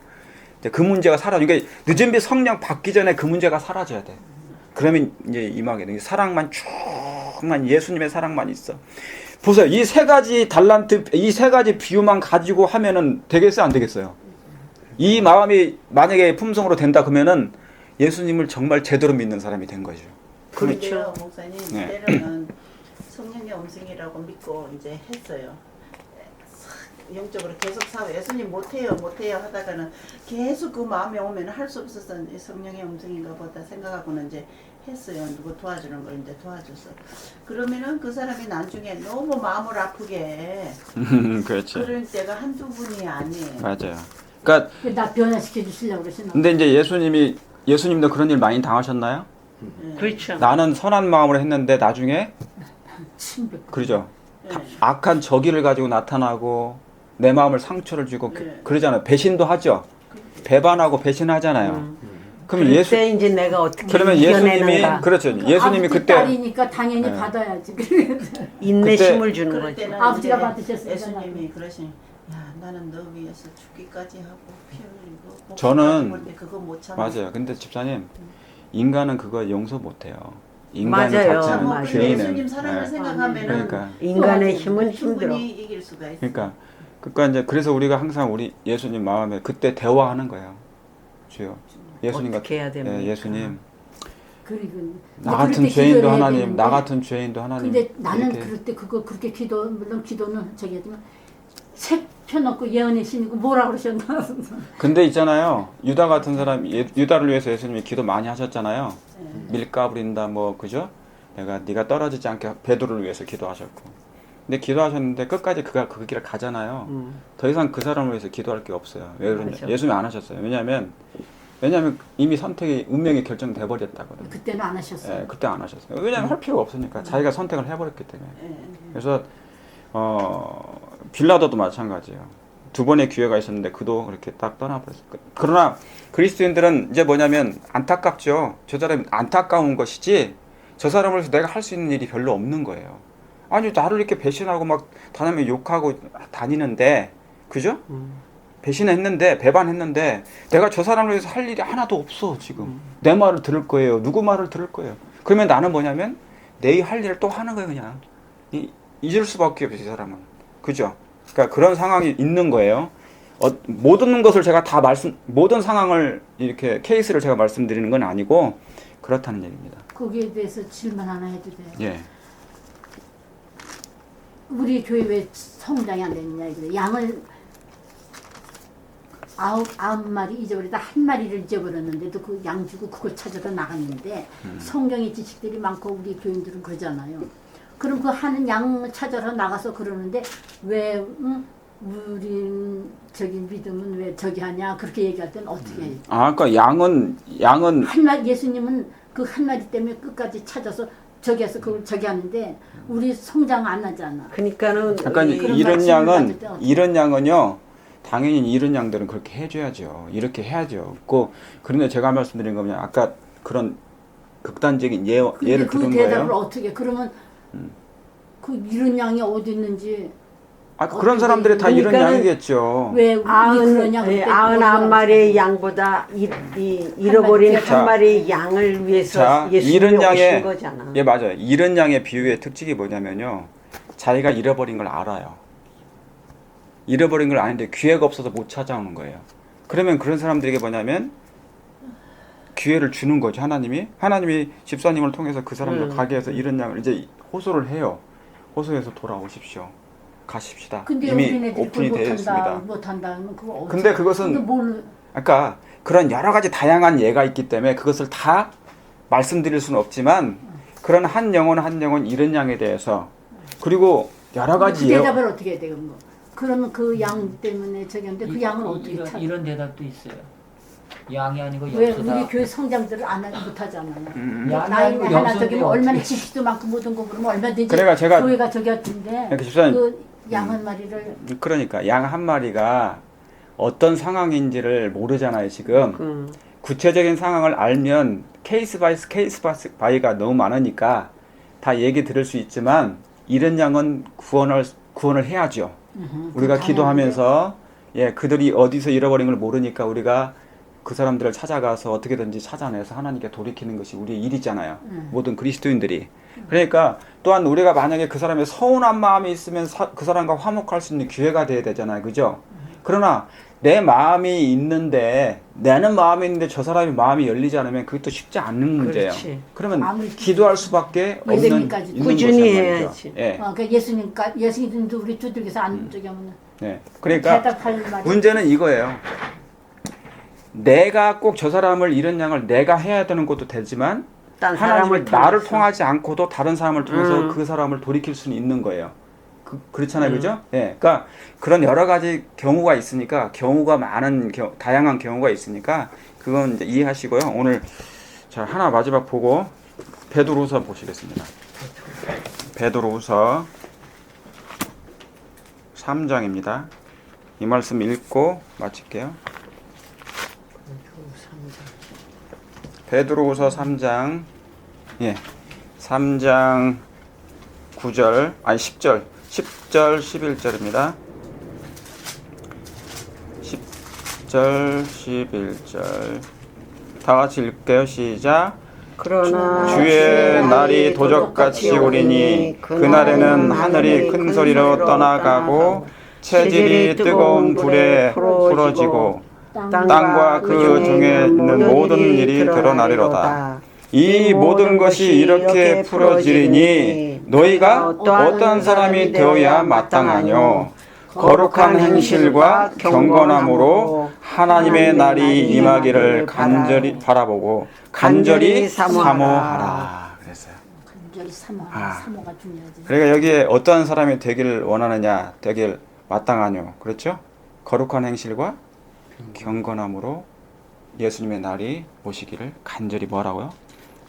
Speaker 1: 이제 그 문제가 사라져. 그러니까 늦은 비 성령 받기 전에 그 문제가 사라져야 돼. 그러면 이제 임하게 돼. 사랑만 쭉만 예수님의 사랑만 있어. 보세요. 이 세 가지 달란트, 이 세 가지 비유만 가지고 하면은 되겠어요, 안 되겠어요? 이 마음이 만약에 품성으로 된다 그러면은 예수님을 정말 제대로 믿는 사람이 된 거죠.
Speaker 6: 그런데요, 목사님
Speaker 1: 네.
Speaker 6: 때로는 성령의 음성이라고 믿고 이제 했어요. 영적으로 계속 예수님 못해요 하다가는 계속 그 마음에 오면 할 수 없어서 성령의 음성인가 보다 생각하고는 이제 했어요. 누구 도와주는 걸 이제 도와줘서. 그러면은 그 사람이 나중에 너무 마음을 아프게
Speaker 1: 그렇지.
Speaker 6: 그럴 때가 한두 분이 아니에요.
Speaker 1: 맞아요. 그러니까
Speaker 2: 나 변화시켜 주시려고 그러시나.
Speaker 1: 근데 이제 예수님도 그런 일 많이 당하셨나요?
Speaker 3: 그렇죠.
Speaker 1: 나는 선한 마음으로 했는데 나중에
Speaker 2: 침백.
Speaker 1: 그러죠.
Speaker 6: 네.
Speaker 1: 악한 저기를 가지고 나타나고 내 마음을 상처를 주고
Speaker 6: 네.
Speaker 1: 그러잖아요. 배신도 하죠. 배반하고 배신하잖아요. 그러면
Speaker 3: 그때 이제 내가 어떻게
Speaker 1: 그러면 예수님이
Speaker 3: 이겨내는가
Speaker 1: 그렇죠. 예수님이
Speaker 2: 아버지
Speaker 1: 그때
Speaker 2: 딸이니까 당연히
Speaker 1: 네.
Speaker 2: 받아야지.
Speaker 3: 인내심을 주는
Speaker 6: 그럴
Speaker 3: 거지.
Speaker 6: 때는
Speaker 2: 아버지가
Speaker 6: 이제
Speaker 2: 받으셨으니까
Speaker 6: 예수님이 그러시니 야 나는 너 위해서 죽기까지 하고 피 흘리고
Speaker 1: 저는
Speaker 6: 목숨까지 그거 못 참아.
Speaker 1: 맞아요. 근데 집사님 인간은 그거 용서 못해요. 인간
Speaker 3: 맞아요.
Speaker 1: 자체는
Speaker 3: 맞아요.
Speaker 1: 죄인은
Speaker 6: 예수님 사랑을
Speaker 1: 네.
Speaker 6: 생각하면은
Speaker 1: 그러니까
Speaker 3: 인간의 힘은 힘들어.
Speaker 6: 충분히 이길 수가 있어.
Speaker 1: 그러니까 이제 그래서 우리가 항상 우리 예수님 마음에 그때 대화하는 거예요. 주여 예수님
Speaker 3: 어떻게 해야 됩니까?
Speaker 1: 예수님
Speaker 2: 그리고
Speaker 1: 나 같은 죄인도 하나님, 나 같은 죄인도 하나님.
Speaker 2: 근데 나는
Speaker 1: 이렇게.
Speaker 2: 그럴 때 그거 그렇게 물론 기도는 저기 하지만 책 펴놓고 예언의 신이고 뭐라 그러셨나.
Speaker 1: 근데 있잖아요. 유다 같은 사람, 유다를 위해서 예수님이 기도 많이 하셨잖아요. 밀가 부린다 뭐 그죠? 네가 떨어지지 않게 베드로를 위해서 기도하셨고. 근데 기도하셨는데 끝까지 그가 그 길을 가잖아요. 더 이상 그 사람을 위해서 기도할 게 없어요. 왜 그러냐?
Speaker 3: 맞아.
Speaker 1: 예수님이 안 하셨어요. 왜냐하면 이미 선택이 운명이 결정돼 버렸다거든요.
Speaker 2: 그때는 안 하셨어요.
Speaker 1: 예, 그때 안 하셨어요. 왜냐하면 할 필요가 없으니까 자기가 선택을 해버렸기 때문에. 그래서 빌라도도 마찬가지예요. 두 번의 기회가 있었는데 그도 그렇게 딱 떠나버렸어요. 그러나 그리스도인들은 이제 뭐냐면 안타깝죠. 저 사람이 안타까운 것이지 저 사람을 위해서 내가 할 수 있는 일이 별로 없는 거예요. 아니 나를 이렇게 배신하고 막 다니면 욕하고 다니는데 그죠? 배신했는데 배반했는데 내가 저 사람을 위해서 할 일이 하나도 없어 지금. 내 말을 들을 거예요. 누구 말을 들을 거예요. 그러면 나는 뭐냐면 내 할 일을 또 하는 거예요 그냥. 잊을 수밖에 없어요 이 사람은. 그죠? 그러니까 그런 상황이 있는 거예요. 모든 것을 제가 다 모든 상황을 이렇게 케이스를 제가 말씀드리는 건 아니고 그렇다는 얘기입니다.
Speaker 2: 거기에 대해서 질문 하나 해도 돼요.
Speaker 1: 예.
Speaker 2: 우리 교회 왜 성장이 안 되느냐 이거예요. 양을 아홉 마리 잊어버리다 한 마리를 잊어버렸는데도 그 양 주고 그걸 찾아서 나갔는데 성경의 지식들이 많고 우리 교인들은 그러잖아요. 그럼 그 하는 양 찾아서 나가서 그러는데 왜 우린 저기 믿음은 왜 저기 하냐 그렇게 얘기할 때는 어떻게 해요?
Speaker 1: 그러니까 양은
Speaker 2: 한 마리 예수님은 그 한 마리 때문에 끝까지 찾아서 저기에서 그걸 저기 하는데 우리 성장 안 하잖아.
Speaker 3: 그러니까는
Speaker 1: 그러니까 이런 양은요 당연히 이런 양들은 그렇게 해줘야죠. 이렇게 해야죠. 그런데 제가 말씀드린 거면 아까 그런 극단적인 예를
Speaker 2: 그
Speaker 1: 들은
Speaker 2: 대답을
Speaker 1: 거예요.
Speaker 2: 어떻게 그러면 그 이런 양이 어디 있는지
Speaker 1: 그런 사람들이 다 이런
Speaker 3: 그러니까는
Speaker 1: 양이겠죠.
Speaker 2: 왜 우리 그러냐 그때
Speaker 3: 99마리의 양보다 잃어버린
Speaker 1: 자,
Speaker 3: 한 마리의 양을 위해서
Speaker 1: 자,
Speaker 3: 예수님이
Speaker 1: 이런
Speaker 3: 오신
Speaker 1: 양의
Speaker 3: 거잖아.
Speaker 1: 예 맞아요. 이런 양의 비유의 특징이 뭐냐면요. 자기가 잃어버린 걸 알아요. 잃어버린 걸 아는데 기회가 없어서 못 찾아오는 거예요. 그러면 그런 사람들에게 뭐냐면 기회를 주는 거죠. 하나님이 집사님을 통해서 그 사람들 가게 해서 이런 양을 이제 호소를 해요. 호소해서 돌아오십시오. 가십시다.
Speaker 2: 근데
Speaker 1: 이미
Speaker 2: 어린애들이
Speaker 1: 오픈이 되어 있습니다.
Speaker 2: 못한다 하면 그거 어떻게?
Speaker 1: 근데 그것은 그러니까 그런 여러 가지 다양한 예가 있기 때문에 그것을 다 말씀드릴 수는 없지만 그런 한 영혼 이런 양에 대해서 그리고 여러 가지
Speaker 2: 그 대답을 어떻게 해야 돼요? 뭐. 그러면 그 양 때문에 저기 하는데 그 양은 어떻게 찾?
Speaker 5: 이런 대답도 있어요. 양이 아니고
Speaker 2: 왜
Speaker 5: 염소다.
Speaker 2: 우리 교회 성장들을 안 못하잖아요.
Speaker 5: 양이
Speaker 2: 나이
Speaker 5: 아니고
Speaker 2: 하나
Speaker 5: 염소인데
Speaker 2: 저기 뭐 얼마나
Speaker 5: 어떻게-
Speaker 2: 지식도 많고 모든 거 그러면 얼마든지
Speaker 1: 그러니까 제가
Speaker 2: 교회가 저기 같은데
Speaker 1: 집사님
Speaker 2: 그 양 한 마리를
Speaker 1: 그러니까 양 한 마리가 어떤 상황인지를 모르잖아요 지금. 구체적인 상황을 알면 케이스 바이가 너무 많으니까 다 얘기 들을 수 있지만 이런 양은 구원을 해야죠. 우리가 기도하면서 그들이 어디서 잃어버린 걸 모르니까 우리가 그 사람들을 찾아가서 어떻게든지 찾아내서 하나님께 돌이키는 것이 우리의 일이잖아요. 모든 그리스도인들이. 그러니까 또한 우리가 만약에 그 사람의 서운한 마음이 있으면 그 사람과 화목할 수 있는 기회가 돼야 되잖아요. 그죠? 그러나 내 마음이 있는데 나는 마음이 있는데 저 사람이 마음이 열리지 않으면 그것도 쉽지 않는 문제예요.
Speaker 3: 그렇지.
Speaker 1: 그러면
Speaker 2: 아무리
Speaker 1: 기도할 수밖에 없는
Speaker 2: 예배님까지
Speaker 1: 있는
Speaker 3: 꾸준히
Speaker 1: 것이란 말이죠.
Speaker 3: 해야지.
Speaker 1: 예.
Speaker 2: 그러니까 예수님도 우리 두들겨서 안 저기 하면
Speaker 1: 네. 그러니까
Speaker 2: 대답할 말이
Speaker 1: 문제는 이거예요. 내가 꼭 저 사람을 이런 양을 내가 해야 되는 것도 되지만
Speaker 3: 딴
Speaker 1: 하나님이
Speaker 3: 사람을
Speaker 1: 나를
Speaker 3: 통해서.
Speaker 1: 통하지 않고도 다른 사람을 통해서 그 사람을 돌이킬 수는 있는 거예요. 그렇잖아요, 그죠? 예, 그러니까 그런 여러 가지 경우가 있으니까 경우가 많은 다양한 경우가 있으니까 그건 이제 이해하시고요. 오늘 자 하나 마지막 보고 베드로후서 보시겠습니다. 베드로후서 3장입니다. 이 말씀 읽고 마칠게요. 베드로후서 3장 3장 9절 아니 10절 11절입니다. 10절 11절 다 같이 읽게요. 시작.
Speaker 3: 그러나
Speaker 1: 주의 날이 도적같이 오리니 그날에는 하늘이 큰 소리로 떠나가고 체질이 뜨거운 불에 풀어지고 땅과 그 중에 있는 모든 일이 드러나리로다. 이 모든 것이 이렇게 풀어지리니 너희가 어떤 사람이 되어야 마땅하뇨. 거룩한 행실과 경건함으로 하나님의 날이 임하기를 간절히 바라보고 간절히 사모하라. 그랬어요.
Speaker 2: 간절히 사모가 중요하지.
Speaker 1: 그러니까 여기에 어떠한 사람이 되기를 원하느냐, 되길 마땅하뇨. 그렇죠? 거룩한 행실과 경건함으로 예수님의 날이 오시기를 간절히 뭐라고요?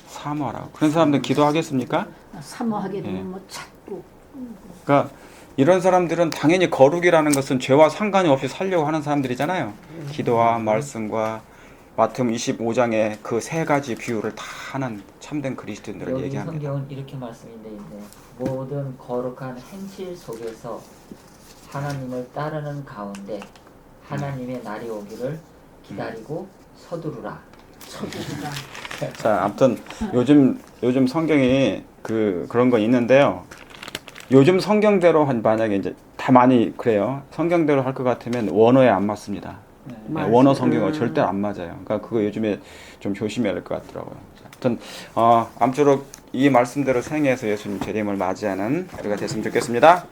Speaker 1: 사모하라고. 그런 사람들 기도하겠습니까?
Speaker 2: 사모하게 되면 뭐 찾고.
Speaker 1: 그러니까 이런 사람들은 당연히 거룩이라는 것은 죄와 상관이 없이 살려고 하는 사람들이잖아요. 기도와 말씀과 마태복음 25장의 그 세 가지 비유를 다 하는 참된 그리스도인들을
Speaker 5: 여기
Speaker 1: 얘기합니다.
Speaker 5: 성경은 이렇게 말씀인데 모든 거룩한 행실 속에서 하나님을 따르는 가운데 하나님의 날이 오기를 기다리고 서두르라.
Speaker 1: 자, 아무튼 요즘 성경이 그런 거 있는데요. 요즘 성경대로 만약에 이제 다 많이 그래요. 성경대로 할 것 같으면 원어에 안 맞습니다. 네, 원어 성경은 절대 안 맞아요. 그러니까 그거 요즘에 좀 조심해야 될 것 같더라고요. 아무튼 아무쪼록 이 말씀대로 생애에서 예수님 재림을 맞이하는 우리가 됐으면 좋겠습니다.